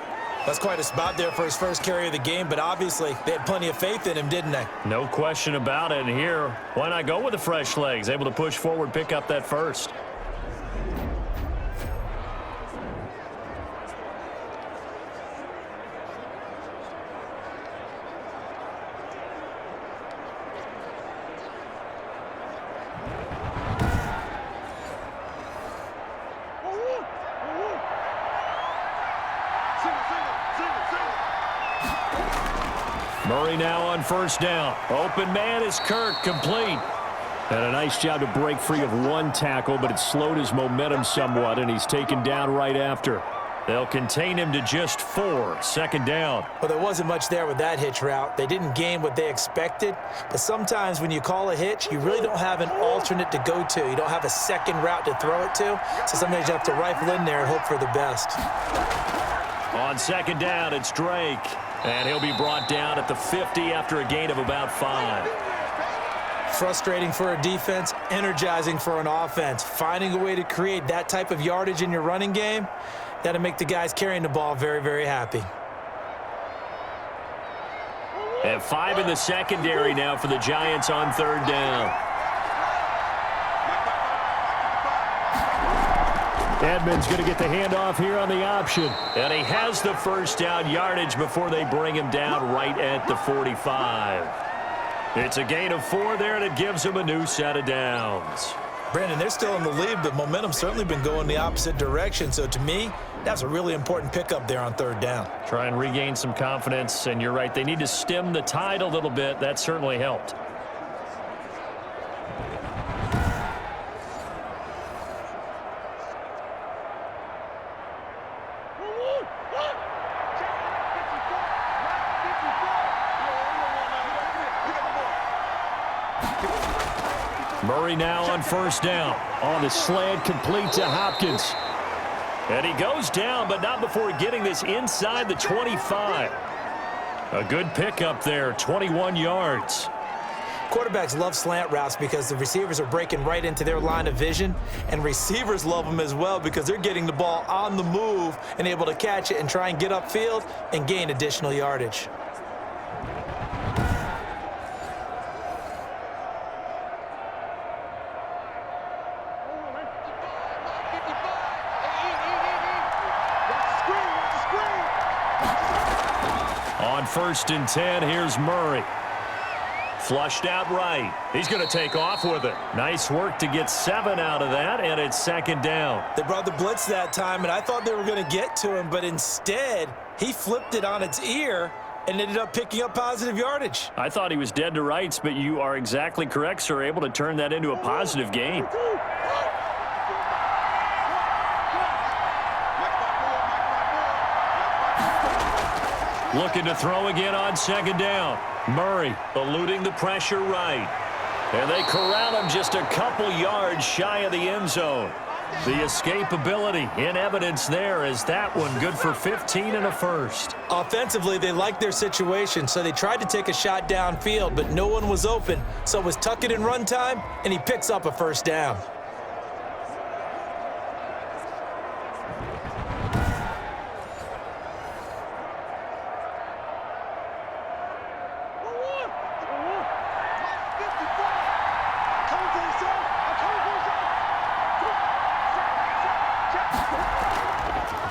That's quite a spot there for his first carry of the game, but obviously they had plenty of faith in him, didn't they? No question about it. And here, why not go with the fresh legs? Able to push forward, pick up that 1st. Murray now on 1st down. Open man is Kirk, complete. And a nice job to break free of one tackle, but it slowed his momentum somewhat, and he's taken down right after. They'll contain him to just 4, 2nd down. Well, there wasn't much there with that hitch route. They didn't gain what they expected, but sometimes when you call a hitch, you really don't have an alternate to go to. You don't have a second route to throw it to, so sometimes you have to rifle in there and hope for the best. On 2nd down, it's Drake. And he'll be brought down at the 50 after a gain of about 5. Frustrating for a defense, energizing for an offense. Finding a way to create that type of yardage in your running game, that'll make the guys carrying the ball very, very happy. And 5 in the secondary now for the Giants on 3rd down. Edmonds going to get the handoff here on the option. And he has the 1st down yardage before they bring him down right at the 45. It's a gain of 4 there, and it gives him a new set of downs. Brandon, they're still in the lead, but momentum's certainly been going the opposite direction. So to me, that's a really important pickup there on 3rd down. Try and regain some confidence, and you're right. They need to stem the tide a little bit. That certainly helped. Murray now on 1st down. On the slant, complete to Hopkins. And he goes down, but not before getting this inside the 25. A good pickup there, 21 yards. Quarterbacks love slant routes because the receivers are breaking right into their line of vision, and receivers love them as well because they're getting the ball on the move and able to catch it and try and get upfield and gain additional yardage. On 1st and 10, here's Murray. Flushed out right. He's going to take off with it. Nice work to get 7 out of that, and it's 2nd down. They brought the blitz that time, and I thought they were going to get to him, but instead, he flipped it on its ear and ended up picking up positive yardage. I thought he was dead to rights, but you are exactly correct, sir. Able to turn that into a positive gain. Looking to throw again on second down. Murray eluding the pressure right. And they corral him just a couple yards shy of the end zone. The escapability in evidence there is that one good for 15 and a first. Offensively, they liked their situation, so they tried to take a shot downfield, but no one was open. So it was tuck it in run time, and he picks up a first down.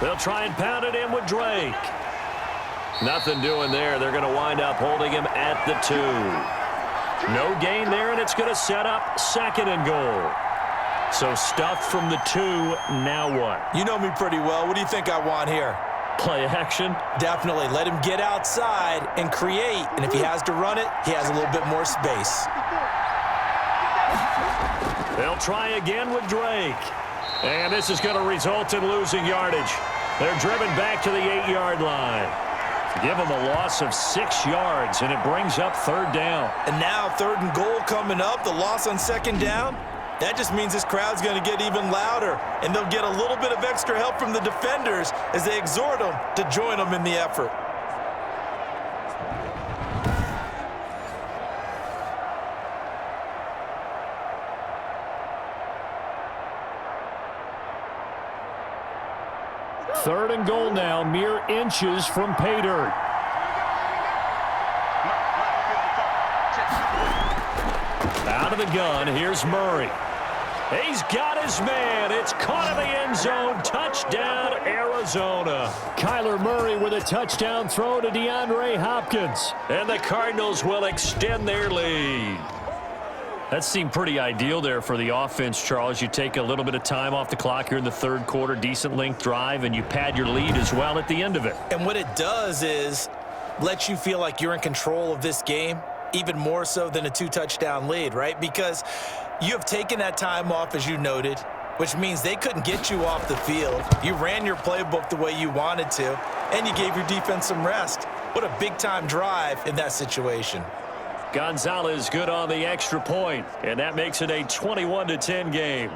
They'll try and pound it in with Drake. Nothing doing there. They're going to wind up holding him at the 2. No gain there, and it's going to set up second and goal. So stuffed from the 2, now what? You know me pretty well. What do you think I want here? Play action? Definitely. Let him get outside and create. And if he has to run it, he has a little bit more space. They'll try again with Drake. And this is going to result in losing yardage. They're driven back to the 8-yard line. Give them a loss of 6 yards, and it brings up third down. And now third and goal coming up, the loss on second down. That just means this crowd's going to get even louder, and they'll get a little bit of extra help from the defenders as they exhort them to join them in the effort. Third and goal now, mere inches from pay dirt. Out of the gun, here's Murray. He's got his man. It's caught in the end zone. Touchdown, Arizona. Kyler Murray with a touchdown throw to DeAndre Hopkins. And the Cardinals will extend their lead. That seemed pretty ideal there for the offense, Charles. You take a little bit of time off the clock here in the third quarter, decent length drive, and you pad your lead as well at the end of it. And what it does is let you feel like you're in control of this game, even more so than a 2-touchdown lead, right? Because you have taken that time off, as you noted, which means they couldn't get you off the field. You ran your playbook the way you wanted to, and you gave your defense some rest. What a big-time drive in that situation. Gonzalez good on the extra point, and that makes it a 21-10 game.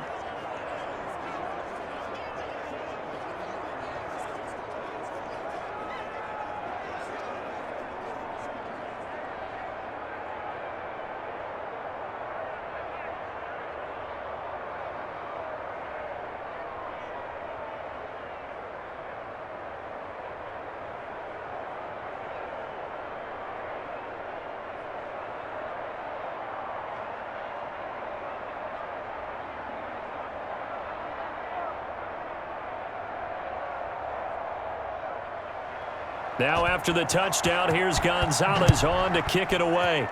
Now after the touchdown, here's Gonzalez on to kick it away.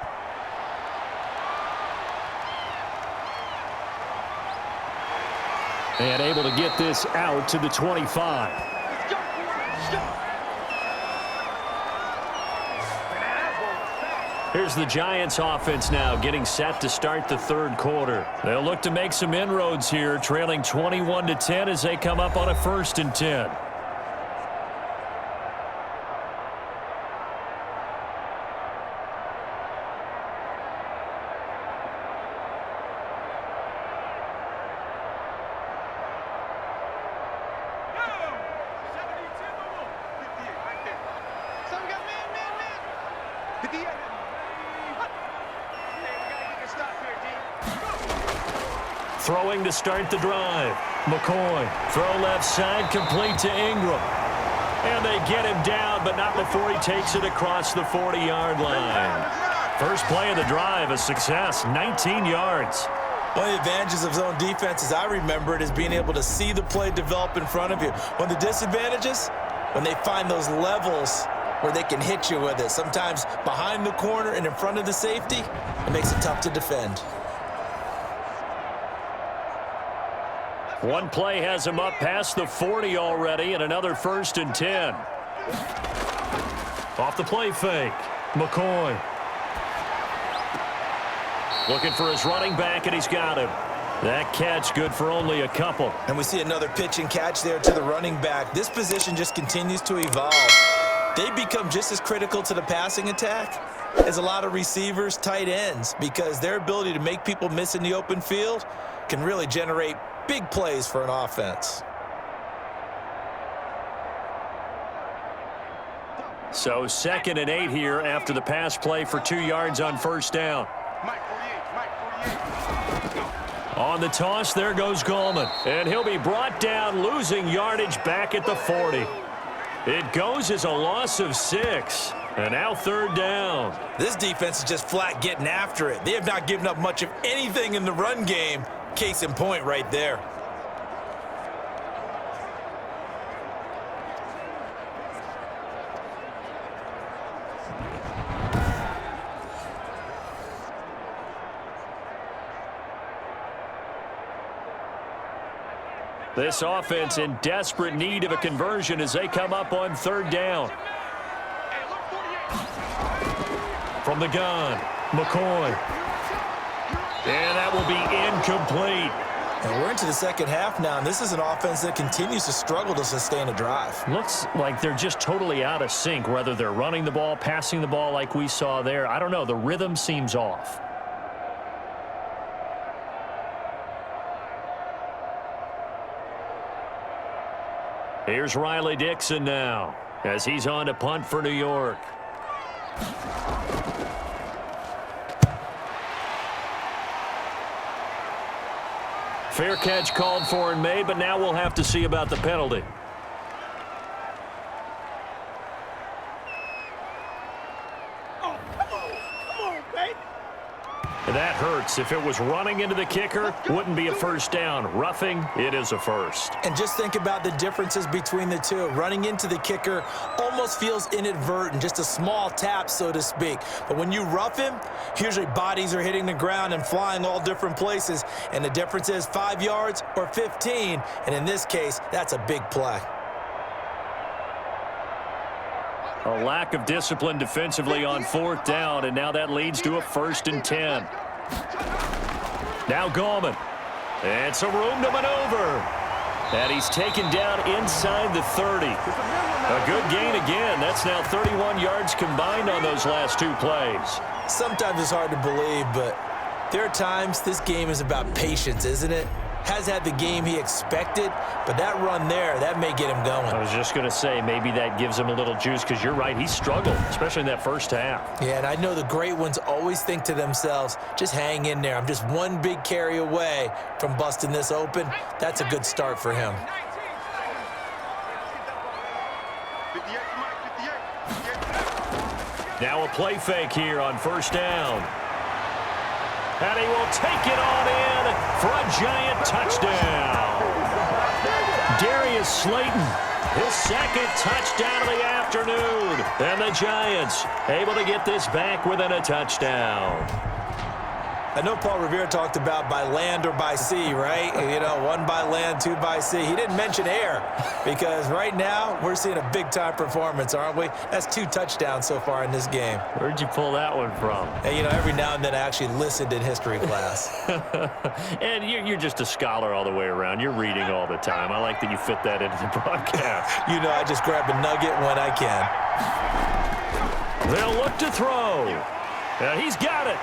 And able to get this out to the 25. Here's the Giants offense now getting set to start the third quarter. They'll look to make some inroads here, trailing 21-10 as they come up on a 1st and 10. Throwing to start the drive. McCoy. Throw left side, complete to Ingram. And they get him down, but not before he takes it across the 40-yard line. First play of the drive, a success, 19 yards. One of the advantages of zone defense, as I remember it, is being able to see the play develop in front of you. One of the disadvantages, when they find those levels where they can hit you with it, sometimes behind the corner and in front of the safety, it makes it tough to defend. One play has him up past the 40 already, and another 1st and 10. Off the play fake, McCoy. Looking for his running back, and he's got him. That catch good for only a couple. And we see another pitch and catch there to the running back. This position just continues to evolve. they become just as critical to the passing attack as a lot of receivers, tight ends, because their ability to make people miss in the open field can really generate big plays for an offense. So 2nd and 8 here after the pass play for 2 yards on first down. On the toss, there goes Gallman. And he'll be brought down, losing yardage back at the 40. It goes as a loss of 6. And now 3rd down. This defense is just flat getting after it. They have not given up much of anything in the run game. Case in point right there. This offense in desperate need of a conversion as they come up on 3rd down. From the gun, McCoy. And that will be incomplete. And we're into the second half now, and this is an offense that continues to struggle to sustain a drive. Looks like they're just totally out of sync, whether they're running the ball, passing the ball like we saw there. I don't know. The rhythm seems off. Here's Riley Dixon now as he's on to punt for New York. Fair catch called for and made, but now we'll have to see about the penalty. That hurts. If it was running into the kicker, wouldn't be a first down. Roughing, it is a first. And just think about the differences between the two. Running into the kicker almost feels inadvertent, just a small tap, so to speak. But when you rough him, usually bodies are hitting the ground and flying all different places. And the difference is 5 yards or 15. And in this case, that's a big play. A lack of discipline defensively on 4th down, and now that leads to a 1st and 10. Now Gallman. And some room to maneuver. And he's taken down inside the 30. A good gain again. That's now 31 yards combined on those last 2 plays. Sometimes it's hard to believe, but there are times this game is about patience, isn't it? Has had the game he expected, but that run there, that may get him going. I was just going to say, maybe that gives him a little juice, because you're right, he struggled, especially in that first half. Yeah, and I know the great ones always think to themselves, just hang in there. I'm just one big carry away from busting this open. That's a good start for him. Now a play fake here on first down. And he will take it on in for a giant touchdown. Darius Slayton, his 2nd touchdown of the afternoon. And the Giants able to get this back within a touchdown. I know Paul Revere talked about by land or by sea, right? You know, 1 by land, 2 by sea. He didn't mention air, because right now we're seeing a big-time performance, aren't we? That's 2 touchdowns so far in this game. Where'd you pull that one from? And, you know, every now and then I actually listened in history class. And you're just a scholar all the way around. You're reading all the time. I like that you fit that into the broadcast. You know, I just grab a nugget when I can. They'll look to throw. And he's got it.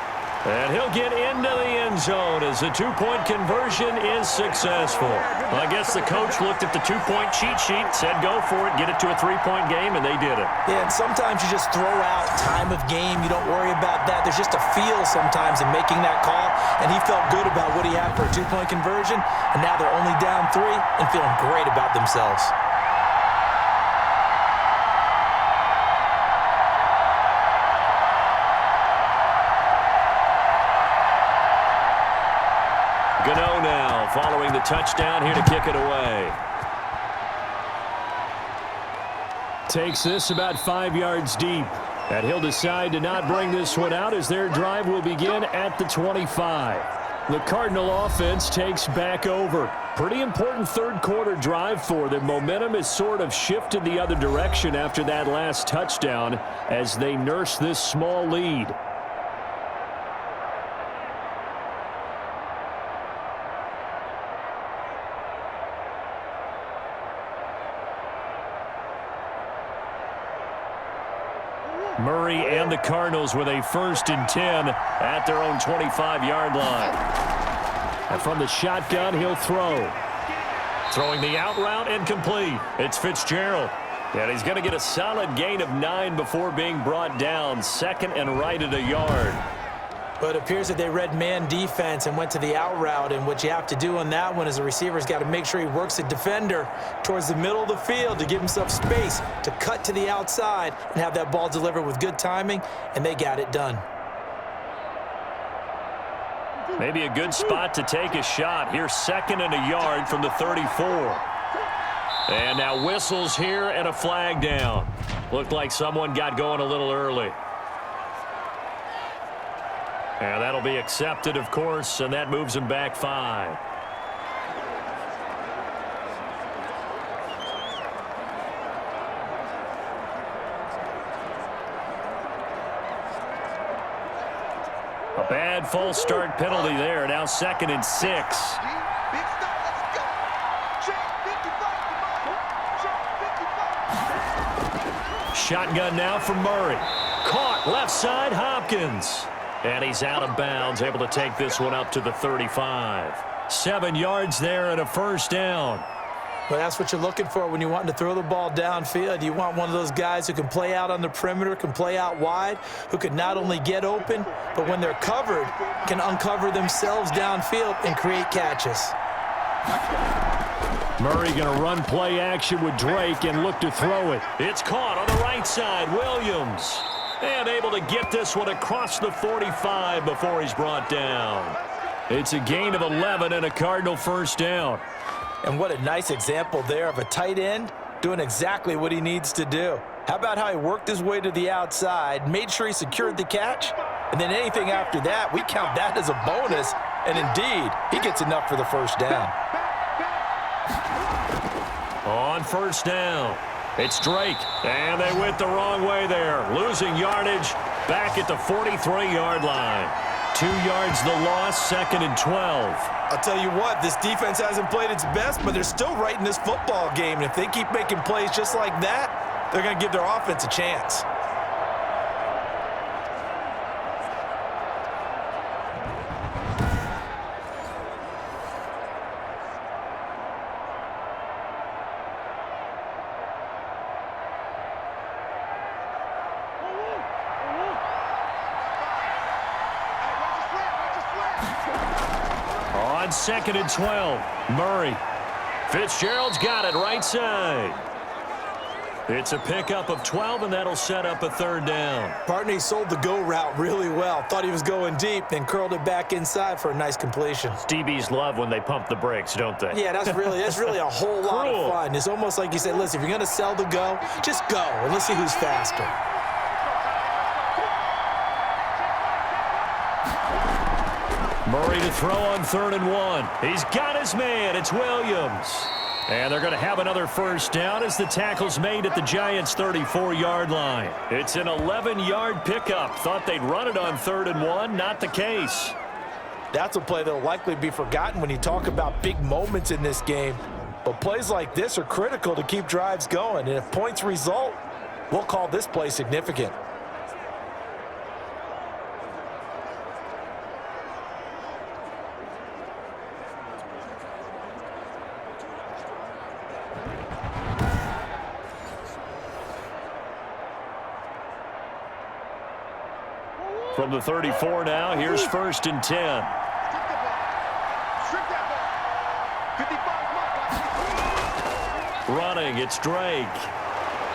And he'll get into the end zone as the 2-point conversion is successful. Well, I guess the coach looked at the 2-point cheat sheet, said go for it, get it to a 3-point game, and they did it. Yeah, and sometimes you just throw out time of game. You don't worry about that. There's just a feel sometimes in making that call, and he felt good about what he had for a 2-point conversion, and now they're only down 3 and feeling great about themselves. Gano now following the touchdown here to kick it away. Takes this about 5 yards deep. And he'll decide to not bring this one out as their drive will begin at the 25. The Cardinal offense takes back over. Pretty important 3rd quarter drive for them. Momentum has sort of shifted the other direction after that last touchdown as they nurse this small lead. Murray and the Cardinals with a 1st and 10 at their own 25-yard line. And from the shotgun, he'll throw. Throwing the out route and complete. It's Fitzgerald. And he's going to get a solid gain of 9 before being brought down. 2nd and right at a yard. But it appears that they read man defense and went to the out route, and what you have to do on that one is the receiver's got to make sure he works the defender towards the middle of the field to give himself space to cut to the outside and have that ball delivered with good timing, and they got it done. Maybe a good spot to take a shot. Here's 2nd and a yard from the 34. And now whistles here and a flag down. Looked like someone got going a little early. And that'll be accepted, of course, and that moves him back 5. A bad false start penalty there. Now 2nd and 6. Shotgun now from Murray. Caught left side, Hopkins. And he's out of bounds, able to take this one up to the 35. 7 yards there and a 1st down. Well, that's what you're looking for when you're wanting to throw the ball downfield. You want one of those guys who can play out on the perimeter, can play out wide, who can not only get open, but when they're covered, can uncover themselves downfield and create catches. Murray going to run play action with Drake and look to throw it. It's caught on the right side. Williams. And able to get this one across the 45 before he's brought down. It's a gain of 11 and a Cardinal 1st down. And what a nice example there of a tight end doing exactly what he needs to do. How about how he worked his way to the outside, made sure he secured the catch, and then anything after that, we count that as a bonus. And indeed, he gets enough for the 1st down. On 1st down. It's Drake, and they went the wrong way there. Losing yardage back at the 43-yard line. 2 yards the loss, 2nd and 12. I'll tell you what, this defense hasn't played its best, but they're still right in this football game. And if they keep making plays just like that, they're going to give their offense a chance. On 2nd and 12, Murray. Fitzgerald's got it right side. It's a pickup of 12, and that'll set up a 3rd down. Partner, he sold the go route really well. Thought he was going deep, then curled it back inside for a nice completion. DBs love when they pump the brakes, don't they? Yeah, that's really a whole lot of fun. It's almost like you said, listen, if you're going to sell the go, just go, and let's see who's faster. Murray to throw on 3rd and 1. He's got his man. It's Williams. And they're going to have another 1st down as the tackle's made at the Giants' 34-yard line. It's an 11-yard pickup. Thought they'd run it on 3rd and 1. Not the case. That's a play that will likely be forgotten when you talk about big moments in this game. But plays like this are critical to keep drives going. And if points result, we'll call this play significant. From the 34 now, here's 1st and 10. Running, it's Drake.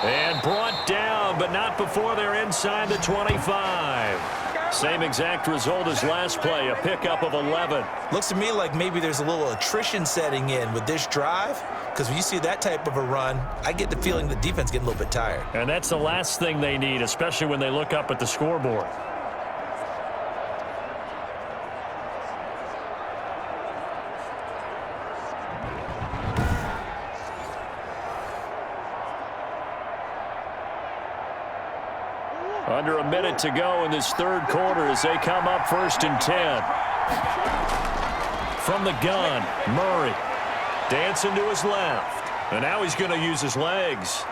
And brought down, but not before they're inside the 25. Same exact result as last play, a pickup of 11. Looks to me like maybe there's a little attrition setting in with this drive, because when you see that type of a run, I get the feeling the defense getting a little bit tired. And that's the last thing they need, especially when they look up at the scoreboard. Under a minute to go in this 3rd quarter as they come up 1st and 10. From the gun, Murray dancing to his left. And now he's going to use his legs.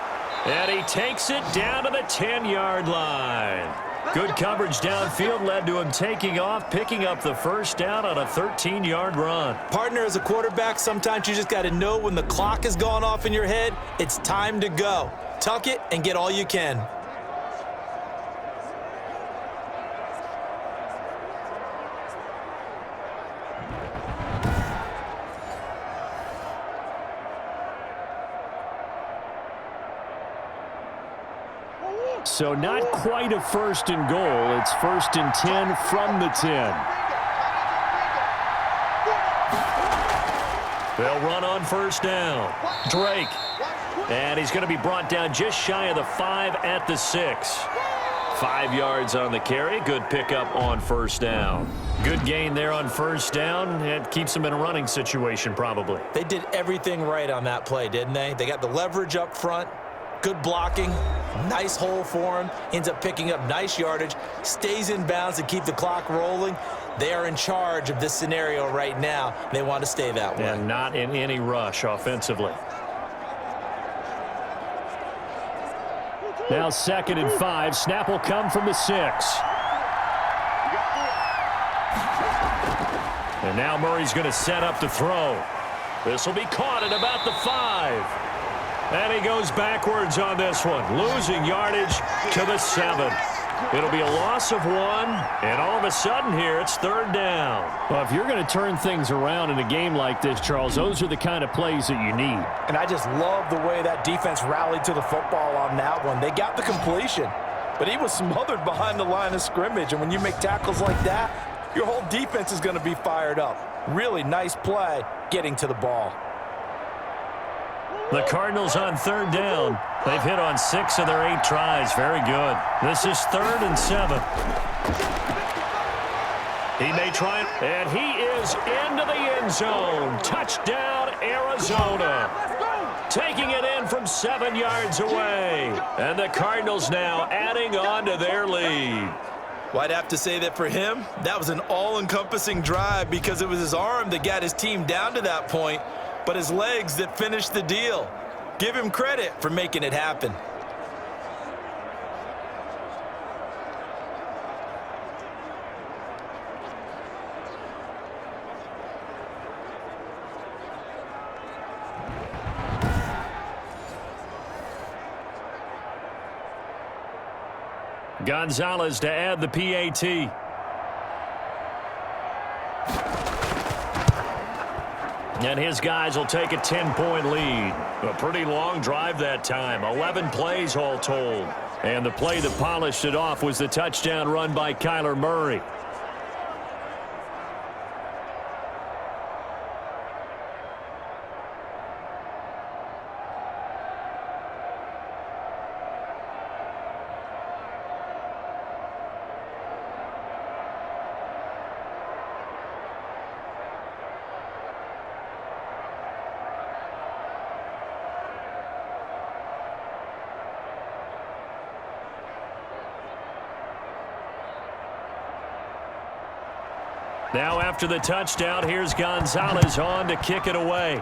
And he takes it down to the 10-yard line. Good coverage downfield led to him taking off, picking up the first down on a 13-yard run. Partner, as a quarterback, sometimes you just got to know when the clock has gone off in your head, it's time to go. Tuck it and get all you can. So not quite a first and goal. It's first and 10 from the 10. They'll run on first down. Drake. And he's going to be brought down just shy of the 5 at the 6. 5 yards on the carry. Good pickup on first down. Good gain there on first down. It keeps them in a running situation probably. They did everything right on that play, didn't they? They got the leverage up front. Good blocking, nice hole for him, ends up picking up nice yardage, stays in bounds to keep the clock rolling. They are in charge of this scenario right now. They want to stay that way. And not in any rush offensively. Now 2nd and 5. Snap will come from the 6. And now Murray's going to set up to throw. This will be caught at about the 5. And he goes backwards on this one, losing yardage to the 7. It'll be a loss of 1, and all of a sudden here, it's 3rd down. Well, if you're going to turn things around in a game like this, Charles, those are the kind of plays that you need. And I just love the way that defense rallied to the football on that one. They got the completion, but he was smothered behind the line of scrimmage, and when you make tackles like that, your whole defense is going to be fired up. Really nice play getting to the ball. The Cardinals on 3rd down. They've hit on 6 of their 8 tries. Very good. This is 3rd and 7. He may try it, and he is into the end zone. Touchdown, Arizona. Taking it in from 7 yards away. And the Cardinals now adding on to their lead. Well, I'd have to say that for him, that was an all-encompassing drive because it was his arm that got his team down to that point, but his legs that finished the deal. Give him credit for making it happen. Gonzalez to add the PAT. And his guys will take a 10-point lead. A pretty long drive that time. 11 plays all told. And the play that polished it off was the touchdown run by Kyler Murray. Now after the touchdown, here's Gonzalez on to kick it away.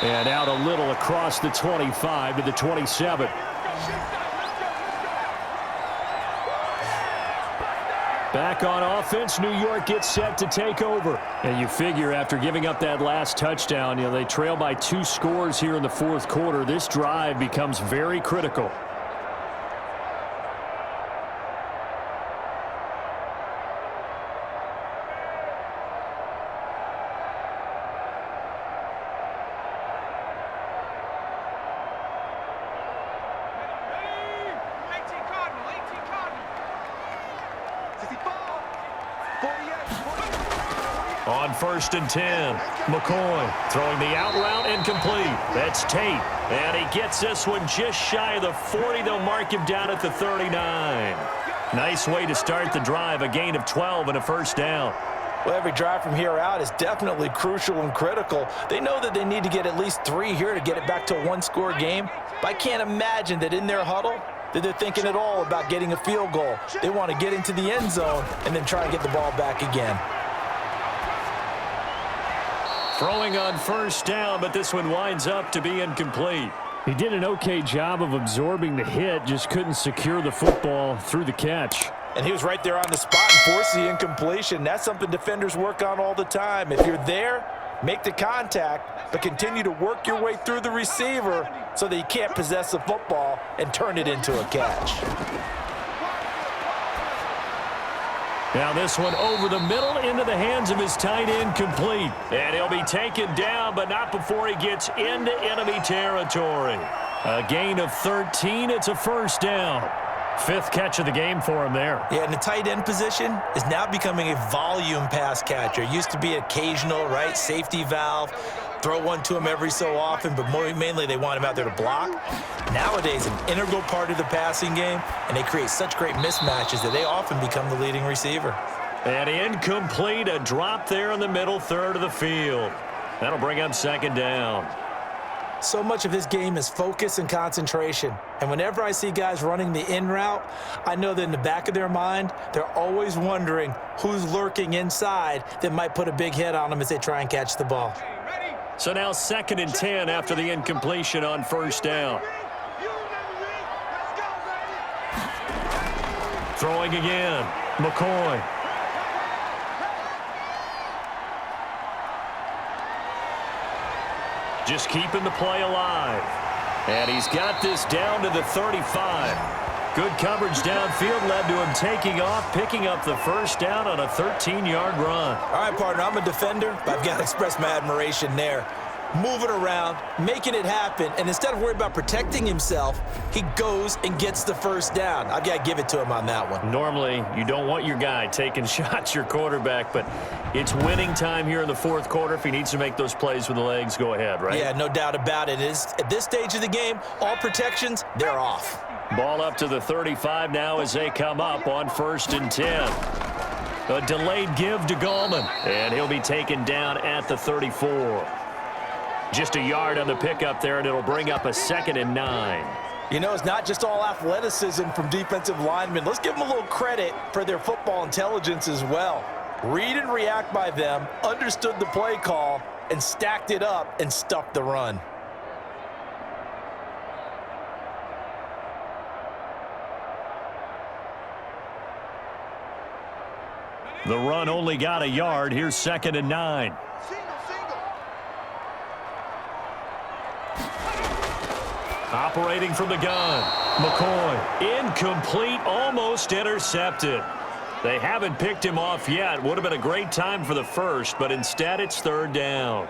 And out a little across the 25 to the 27. Back on offense, New York gets set to take over. And you figure after giving up that last touchdown, they trail by 2 scores here in the 4th quarter. This drive becomes very critical. On 1st and 10, McCoy throwing the out route incomplete. That's Tate, and he gets this one just shy of the 40. They'll mark him down at the 39. Nice way to start the drive, a gain of 12 and a first down. Well, every drive from here out is definitely crucial and critical. They know that they need to get at least 3 here to get it back to a 1-score game. But I can't imagine that in their huddle that they're thinking at all about getting a field goal. They want to get into the end zone and then try and get the ball back again. Throwing on first down, but this one winds up to be incomplete. He did an okay job of absorbing the hit, just couldn't secure the football through the catch. And he was right there on the spot and forced the incompletion. That's something defenders work on all the time. If you're there, make the contact, but continue to work your way through the receiver so that you can't possess the football and turn it into a catch. Now this one over the middle into the hands of his tight end, complete. And he'll be taken down, but not before he gets into enemy territory. A gain of 13. It's a first down. Fifth catch of the game for him there. Yeah, and the tight end position is now becoming a volume pass catcher. Used to be occasional, right? Safety valve. Throw one to him every so often, but mainly they want him out there to block. Nowadays, an integral part of the passing game, and they create such great mismatches that they often become the leading receiver. And incomplete, a drop there in the middle third of the field. That'll bring up second down. So much of his game is focus and concentration. And whenever I see guys running the in route, I know that in the back of their mind, they're always wondering who's lurking inside that might put a big hit on them as they try and catch the ball. So now 2nd and 10 after the incompletion on first down. Throwing again, McCoy. Just keeping the play alive. And he's got this down to the 35. Good coverage downfield led to him taking off, picking up the first down on a 13-yard run. All right, partner, I'm a defender, but I've got to express my admiration there. Moving around, making it happen, and instead of worrying about protecting himself, he goes and gets the first down. I've got to give it to him on that one. Normally, you don't want your guy taking shots, your quarterback, but it's winning time here in the fourth quarter. If he needs to make those plays with the legs, go ahead, right? Yeah, no doubt about it. At this stage of the game, all protections, they're off. Ball up to the 35 now as they come up on 1st and 10. A delayed give to Gallman, and he'll be taken down at the 34. Just a yard on the pickup there, and it'll bring up a 2nd and 9. You know, it's not just all athleticism from defensive linemen. Let's give them a little credit for their football intelligence as well. Read and react by them, understood the play call, and stacked it up and stuffed the run. The run only got a yard. Here's 2nd and 9. Operating from the gun, McCoy. Incomplete, almost intercepted. They haven't picked him off yet. Would have been a great time for the first, but instead it's 3rd down.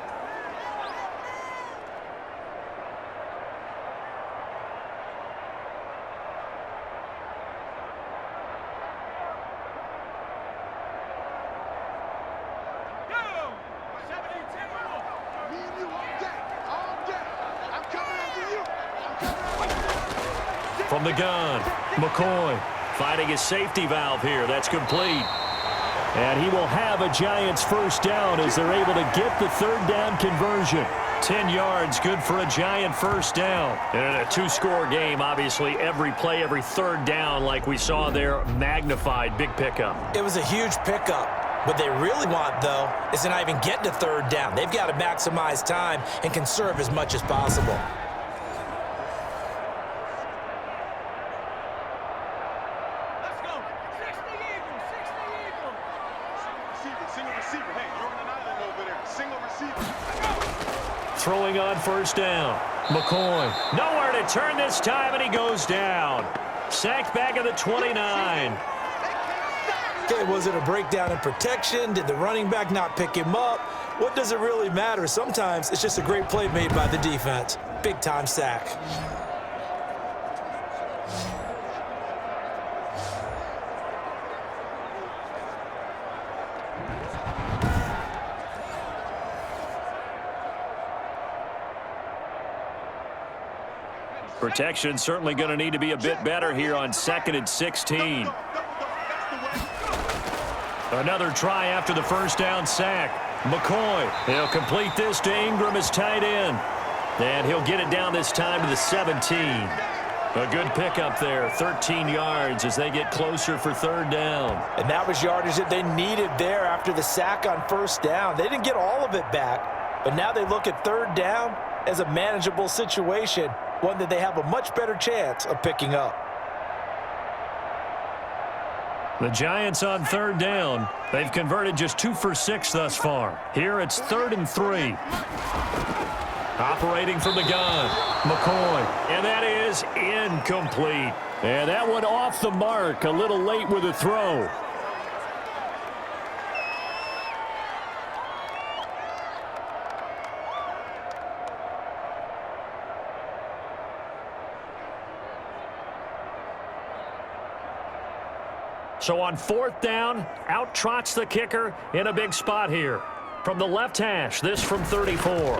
From the gun, McCoy finding his safety valve here. That's complete. And he will have a Giants first down as they're able to get the 3rd down conversion. 10 yards, good for a Giant first down. And in a 2-score game, obviously, every play, every 3rd down, like we saw there, magnified, big pickup. It was a huge pickup. What they really want, though, is to not even get to 3rd down. They've got to maximize time and conserve as much as possible. Throwing on first down. McCoy. Nowhere to turn this time, and he goes down. Sacked back at the 29. Okay, was it a breakdown in protection? Did the running back not pick him up? What does it really matter? Sometimes it's just a great play made by the defense. Big-time sack. Protection certainly going to need to be a bit better here on 2nd and 16. Another try after the first down sack. McCoy, he'll complete this to Ingram as tight end. And he'll get it down this time to the 17. A good pickup there, 13 yards as they get closer for 3rd down. And that was yardage that they needed there after the sack on first down. They didn't get all of it back, But now they look at third down as a manageable situation, one that they have a much better chance of picking up. The Giants on third down. They've converted just 2 for 6 thus far. Here it's 3rd and 3. Operating from the gun, McCoy. And that is incomplete. And that one off the mark, a little late with the throw. So on 4th down, out trots the kicker in a big spot here. From the left hash, this from 34.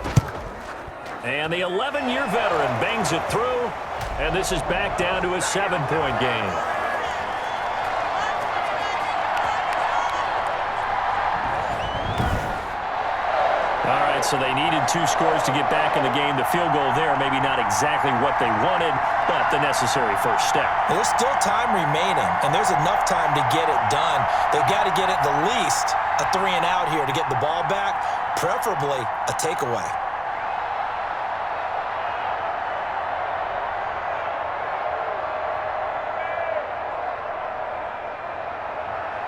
And the 11-year veteran bangs it through, and this is back down to a 7-point game. All right, so they needed 2 scores to get back in the game. The field goal there, maybe not exactly what they wanted, but the necessary first step. There's still time remaining, and there's enough time to get it done. They've got to get at the least a 3-and-out here to get the ball back, preferably a takeaway.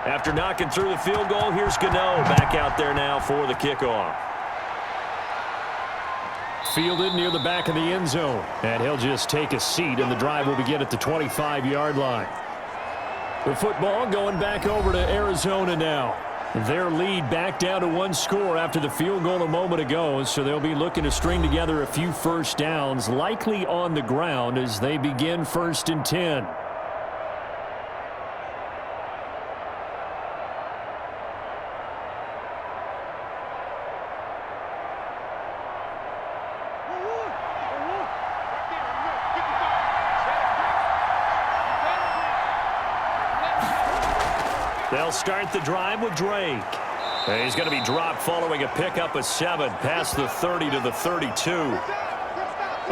After knocking through the field goal, here's Gano back out there now for the kickoff. Fielded near the back of the end zone. And he'll just take a seat, and the drive will begin at the 25-yard line. The football going back over to Arizona now. Their lead back down to 1 score after the field goal a moment ago, so they'll be looking to string together a few first downs, likely on the ground as they begin 1st and 10. They'll start the drive with Drake. And he's going to be dropped following a pickup of 7 past the 30 to the 32.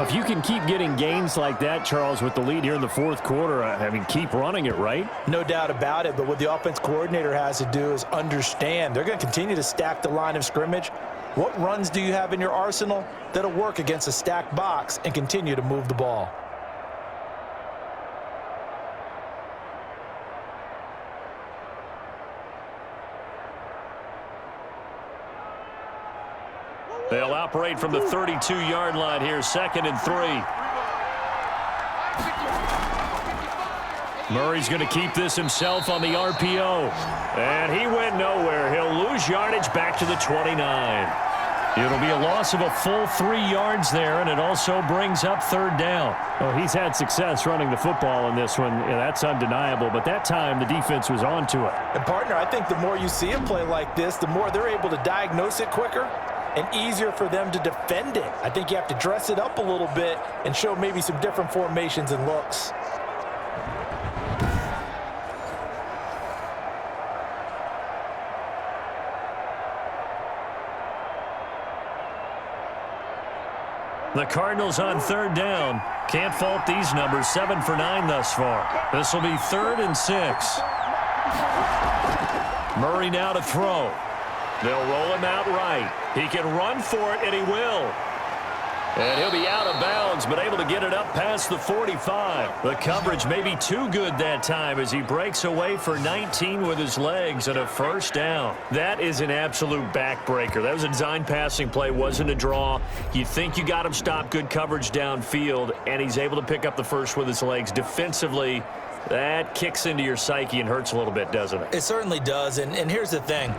If you can keep getting gains like that, Charles, with the lead here in the 4th quarter, I mean, keep running it, right? No doubt about it, but what the offense coordinator has to do is understand they're going to continue to stack the line of scrimmage. What runs do you have in your arsenal that'll work against a stacked box and continue to move the ball? They'll operate from the 32-yard line here, 2nd and 3. Murray's going to keep this himself on the RPO. And he went nowhere. He'll lose yardage back to the 29. It'll be a loss of a full 3 yards there, and it also brings up 3rd down. Well, he's had success running the football in this one. Yeah, that's undeniable, but that time the defense was onto it. And, partner, I think the more you see him play like this, the more they're able to diagnose it quicker and easier for them to defend it. I think you have to dress it up a little bit and show maybe some different formations and looks. The Cardinals on 3rd down. Can't fault these numbers. 7 for 9 thus far. This will be 3rd and 6. Murray now to throw. They'll roll him out right. He can run for it, and he will. And he'll be out of bounds, but able to get it up past the 45. The coverage may be too good that time as he breaks away for 19 with his legs and a 1st down. That is an absolute backbreaker. That was a design passing play, wasn't a draw. You think you got him stopped, good coverage downfield, and he's able to pick up the 1st with his legs. Defensively, that kicks into your psyche and hurts a little bit, doesn't it? It certainly does, and here's the thing.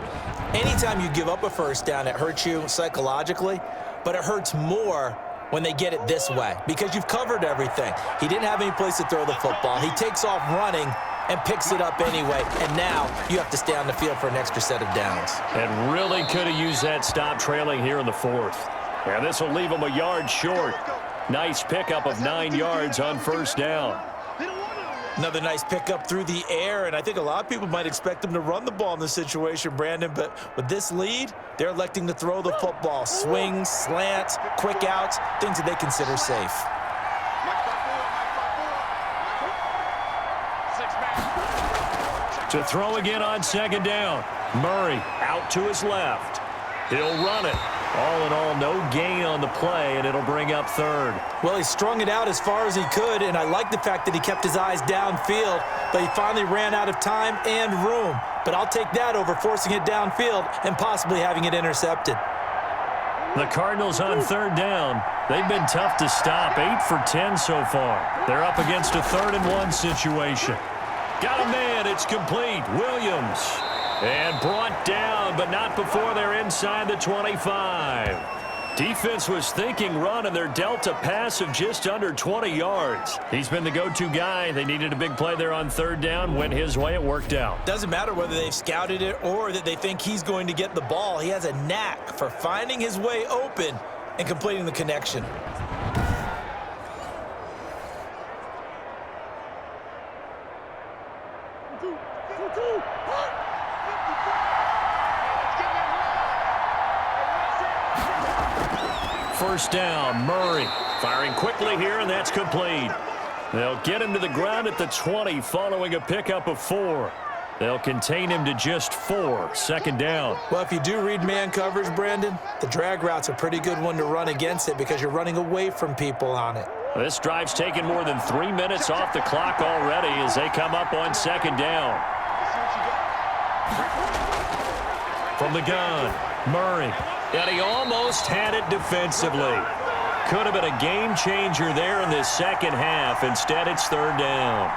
Anytime you give up a 1st down, it hurts you psychologically, but it hurts more when they get it this way because you've covered everything. He didn't have any place to throw the football. He takes off running and picks it up anyway, and now you have to stay on the field for an extra set of downs. And really could have used that stop trailing here in the 4th. And this will leave him a yard short. Nice pickup of 9 yards on 1st down. Another nice pickup through the air, and I think a lot of people might expect them to run the ball in this situation, Brandon, but with this lead, they're electing to throw the football. Swings, slants, quick outs, things that they consider safe. To throw again on 2nd down. Murray out to his left. He'll run it. All in all, no gain on the play, and it'll bring up third. Well, he strung it out as far as he could, and I like the fact that he kept his eyes downfield, but he finally ran out of time and room. But I'll take that over forcing it downfield and possibly having it intercepted. The Cardinals on third down. They've been tough to stop, 8 for 10 so far. They're up against a 3rd-and-1 situation. Got a man, it's complete. Williams. And brought down, but not before they're inside the 25. Defense was thinking run, and they're dealt a pass of just under 20 yards. He's been the go-to guy. They needed a big play there on 3rd down. Went his way. It worked out. Doesn't matter whether they've scouted it or that they think he's going to get the ball. He has a knack for finding his way open and completing the connection. First down, Murray. Firing quickly here, and that's complete. They'll get him to the ground at the 20 following a pickup of 4. They'll contain him to just 4. 2nd down. Well, if you do read man coverage, Brandon, the drag route's a pretty good one to run against it because you're running away from people on it. This drive's taken more than 3 minutes off the clock already as they come up on 2nd down. From the gun, Murray. And he almost had it defensively. Could have been a game changer there in the 2nd half. Instead, it's 3rd down.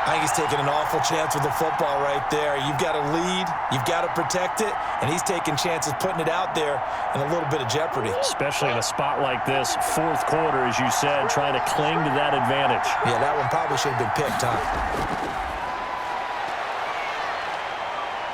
I think he's taking an awful chance with the football right there. You've got to lead, you've got to protect it, and he's taking chances putting it out there in a little bit of jeopardy. Especially in a spot like this, 4th quarter, as you said, trying to cling to that advantage. Yeah, that one probably should have been picked, huh?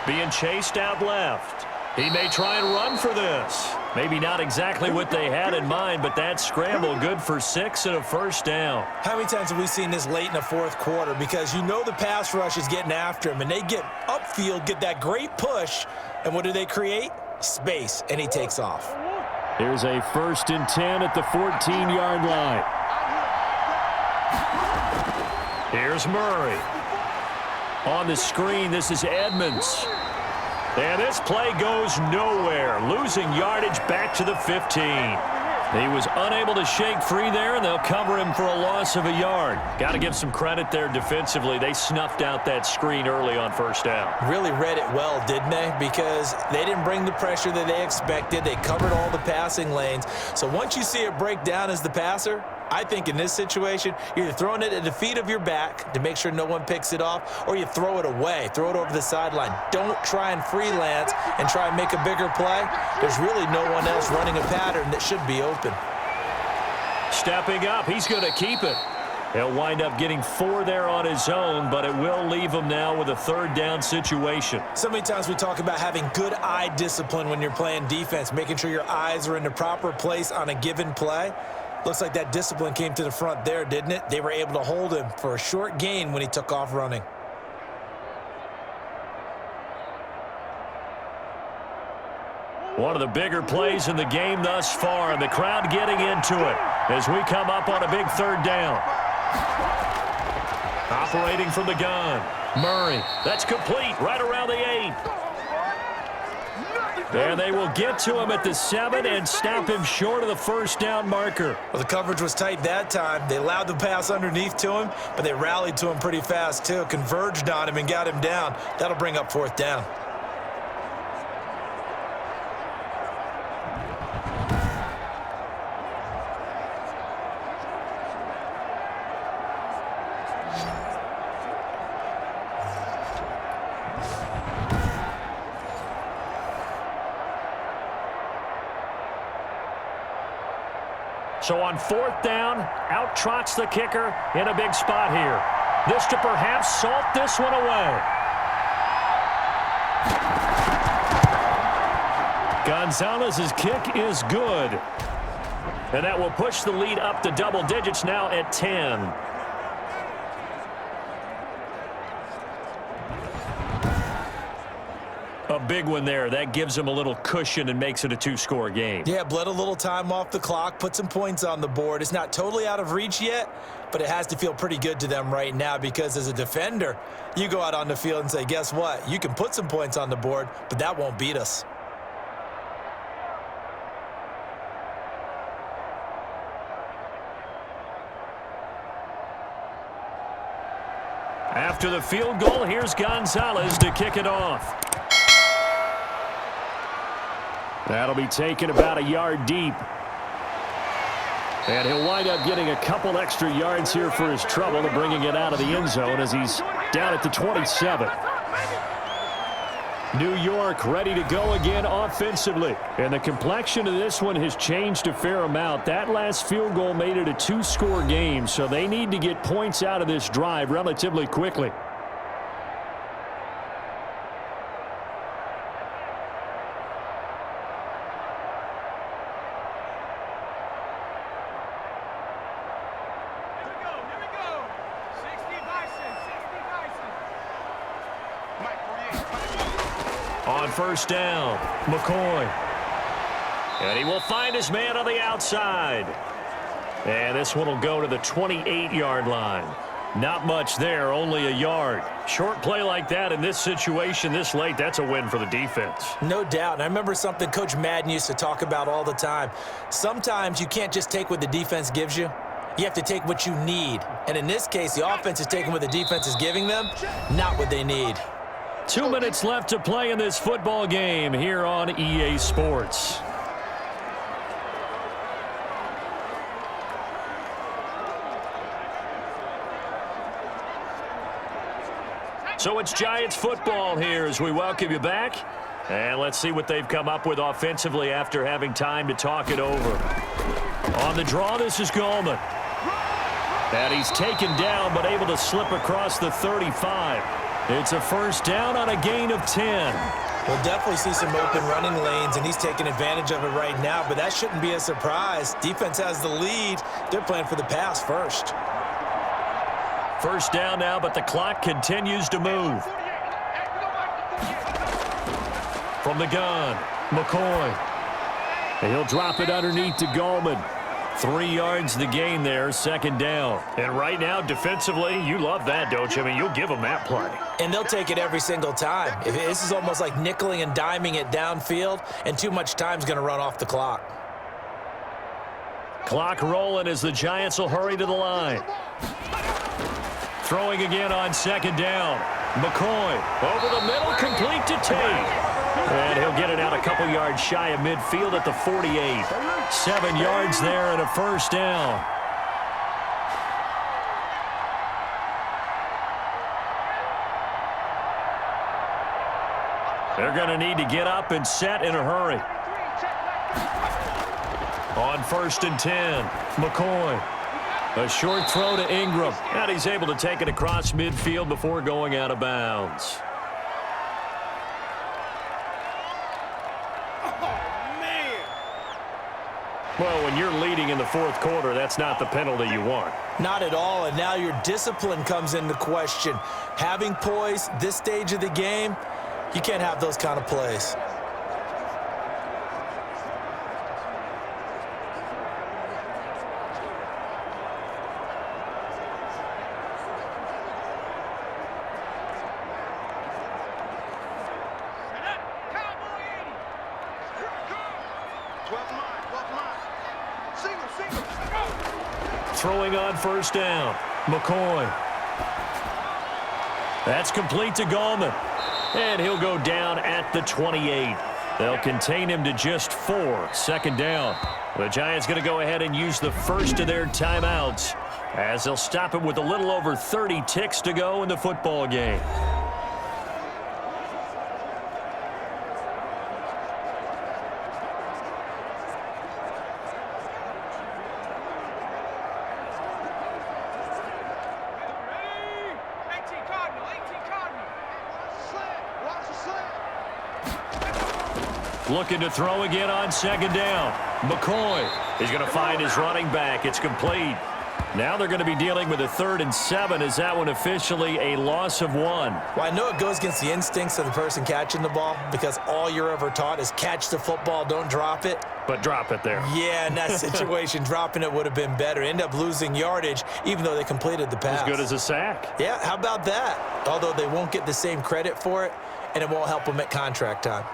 Being chased out left. He may try and run for this. Maybe not exactly what they had in mind, but that scramble good for 6 and a 1st down. How many times have we seen this late in the 4th quarter? Because you know the pass rush is getting after him, and they get upfield, get that great push, and what do they create? Space, and he takes off. Here's a 1st and 10 at the 14-yard line. Here's Murray. On the screen, this is Edmonds. And this play goes nowhere, losing yardage back to the 15. He was unable to shake free there, and they'll cover him for a loss of a yard. Got to give some credit there defensively. They snuffed out that screen early on 1st down. Really read it well, didn't they? Because they didn't bring the pressure that they expected. They covered all the passing lanes. So once you see it break down as the passer, I think in this situation, you're either throwing it at the feet of your back to make sure no one picks it off, or you throw it away, throw it over the sideline. Don't try and freelance and try and make a bigger play. There's really no one else running a pattern that should be open. Stepping up, he's going to keep it. He'll wind up getting 4 there on his own, but it will leave him now with a 3rd down situation. So many times we talk about having good eye discipline when you're playing defense, making sure your eyes are in the proper place on a given play. Looks like that discipline came to the front there, didn't it? They were able to hold him for a short gain when he took off running. One of the bigger plays in the game thus far, and the crowd getting into it as we come up on a big 3rd down. Operating from the gun, Murray. That's complete right around the 8. And they will get to him at the 7 and stop him short of the 1st down marker. Well, the coverage was tight that time. They allowed the pass underneath to him, but they rallied to him pretty fast, too. Converged on him and got him down. That'll bring up 4th down. So on 4th down, out trots the kicker in a big spot here. This to perhaps salt this one away. Gonzalez's kick is good. And that will push the lead up to double digits now at 10. A big one there. That gives them a little cushion and makes it a 2-score game. Yeah, bled a little time off the clock, put some points on the board. It's not totally out of reach yet, but it has to feel pretty good to them right now because as a defender, you go out on the field and say, guess what? You can put some points on the board, but that won't beat us. After the field goal, here's Gonzalez to kick it off. That'll be taken about a yard deep. And he'll wind up getting a couple extra yards here for his trouble and bringing it out of the end zone as he's down at the 27. New York ready to go again offensively. And the complexion of this one has changed a fair amount. That last field goal made it a two-score game, so they need to get points out of this drive relatively quickly. On first down, McCoy. And he will find his man on the outside. And this one will go to the 28-yard line. Not much there, only a yard. Short play like that in this situation this late, that's a win for the defense. No doubt. And I remember something Coach Madden used to talk about all the time. Sometimes you can't just take what the defense gives you. You have to take what you need. And in this case, the offense is taking what the defense is giving them, not what they need. 2 minutes left to play in this football game here on EA Sports. So it's Giants football here as we welcome you back. And let's see what they've come up with offensively after having time to talk it over. On the draw, this is Goldman. And he's taken down but able to slip across the 35. It's a first down on a gain of 10. We'll definitely see some open running lanes, and he's taking advantage of it right now, but that shouldn't be a surprise. Defense has the lead. They're playing for the pass first. First down now, but the clock continues to move. From the gun, McCoy. And he'll drop it underneath to Goldman. 3 yards the gain there, second down. And right now, defensively, you love that, don't you? I mean, you'll give them that play. And they'll take it every single time. This is almost like nickeling and diming it downfield, and too much time's going to run off the clock. Clock rolling as the Giants will hurry to the line. Throwing again on second down. McCoy over the middle, complete to Tate. And he'll get it out a couple yards shy of midfield at the 48. 7 yards there and a first down. They're going to need to get up and set in a hurry. On first and 10, McCoy. A short throw to Ingram. And he's able to take it across midfield before going out of bounds. Well, when you're leading in the fourth quarter, that's not the penalty you want. Not at all, and now your discipline comes into question. Having poise this stage of the game, you can't have those kind of plays. Throwing on first down, McCoy. That's complete to Gallman. And he'll go down at the 28. They'll contain him to just 4. Second down. The Giants going to go ahead and use the first of their timeouts as they'll stop him with a little over 30 ticks to go in the football game. Looking to throw again on second down. McCoy is going to find his running back. It's complete. Now they're going to be dealing with a 3rd and 7. Is that one officially a loss of 1? Well, I know it goes against the instincts of the person catching the ball because all you're ever taught is catch the football, don't drop it. But drop it there. Yeah, in that situation, dropping it would have been better. End up losing yardage, even though they completed the pass. As good as a sack. Yeah, how about that? Although they won't get the same credit for it, and it won't help them at contract time.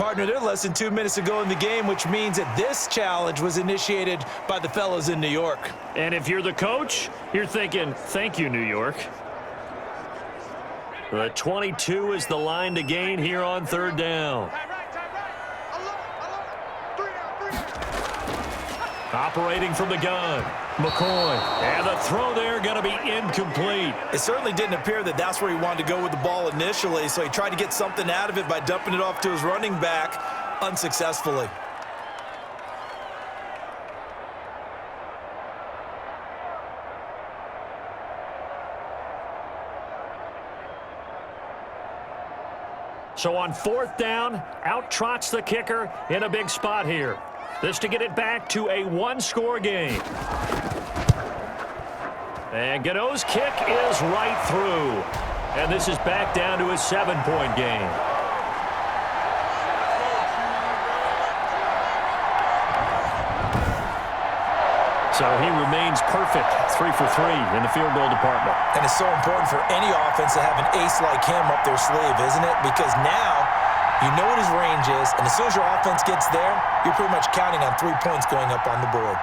partner, they're less than 2 minutes to go in the game, which means that this challenge was initiated by the fellas in New York. And if you're the coach, you're thinking, thank you, New York. The 22 is the line to gain here on third down. Operating from the gun, McCoy. And the throw there going to be incomplete. It certainly didn't appear that that's where he wanted to go with the ball initially, so he tried to get something out of it by dumping it off to his running back unsuccessfully. So on fourth down, out trots the kicker in a big spot here. This to get it back to a one-score game. And Gano's kick is right through. And this is back down to a 7-point game. So he remains perfect, 3 for 3 in the field goal department. And it's so important for any offense to have an ace like him up their sleeve, isn't it? Because now you know what his range is, and as soon as your offense gets there, you're pretty much counting on 3 points going up on the board.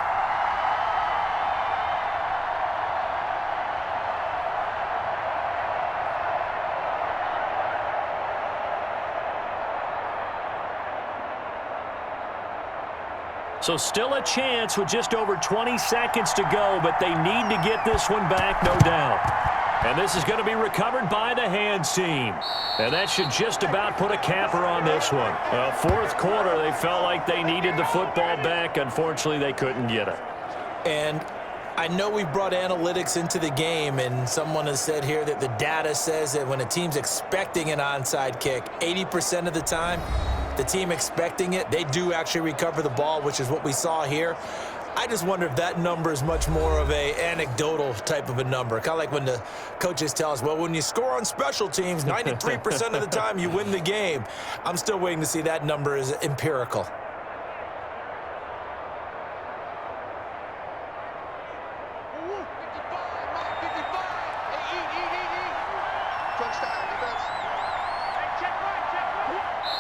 So still a chance with just over 20 seconds to go, but they need to get this one back, no doubt. And this is going to be recovered by the hands team. And that should just about put a capper on this one. Fourth quarter, they felt like they needed the football back. Unfortunately, they couldn't get it. And I know we brought analytics into the game, and someone has said here that the data says that when a team's expecting an onside kick, 80% of the time, the team expecting it, they do actually recover the ball, which is what we saw here. I just wonder if that number is much more of a anecdotal type of a number. Kind of like when the coaches tell us, well, when you score on special teams, 93% of the time you win the game. I'm still waiting to see that number is empirical.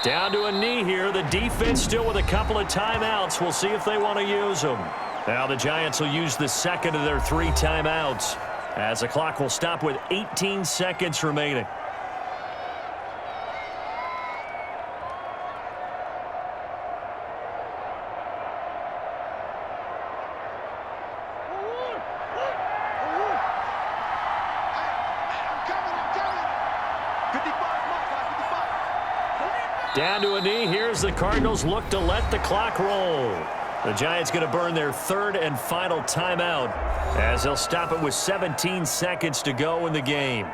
Down to a knee here. The defense still with a couple of timeouts. We'll see if they want to use them. Now the Giants will use the second of their 3 timeouts as the clock will stop with 18 seconds remaining. Down to a knee. Here's the Cardinals look to let the clock roll. The Giants going to burn their 3rd and final timeout as they'll stop it with 17 seconds to go in the game.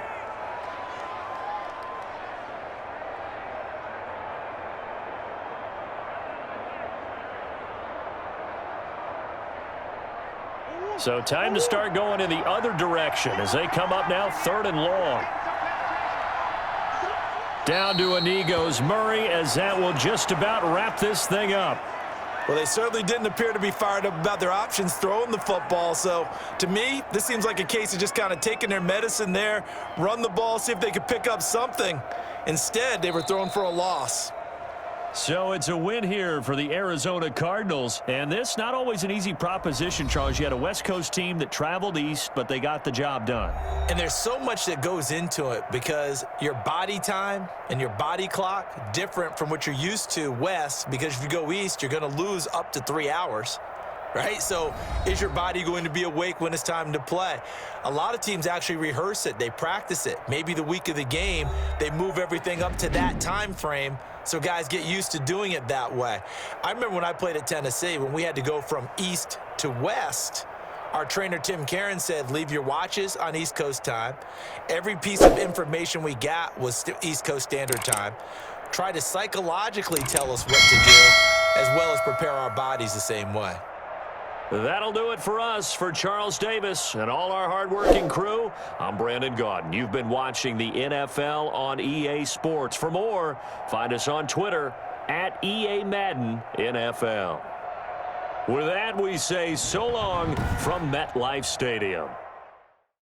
So time to start going in the other direction as they come up now 3rd and long. Down to a knee goes Murray as that will just about wrap this thing up. Well, they certainly didn't appear to be fired up about their options throwing the football. So, to me, this seems like a case of just kind of taking their medicine there, run the ball, see if they could pick up something. Instead, they were throwing for a loss. So it's a win here for the Arizona Cardinals. And this not always an easy proposition, Charles. You had a West Coast team that traveled east, but they got the job done. And there's so much that goes into it because your body time and your body clock different from what you're used to west, because if you go east, you're going to lose up to 3 hours. Right? So is your body going to be awake when it's time to play? A lot of teams actually rehearse it. They practice it. Maybe the week of the game, they move everything up to that time frame so guys get used to doing it that way. I remember when I played at Tennessee, when we had to go from east to west, our trainer Tim Karen said, leave your watches on East Coast time. Every piece of information we got was East Coast Standard Time. Try to psychologically tell us what to do, as well as prepare our bodies the same way. That'll do it for us. For Charles Davis and all our hardworking crew, I'm Brandon Gaudin. You've been watching the NFL on EA Sports. For more, find us on Twitter at EA Madden NFL. With that, we say so long from MetLife Stadium.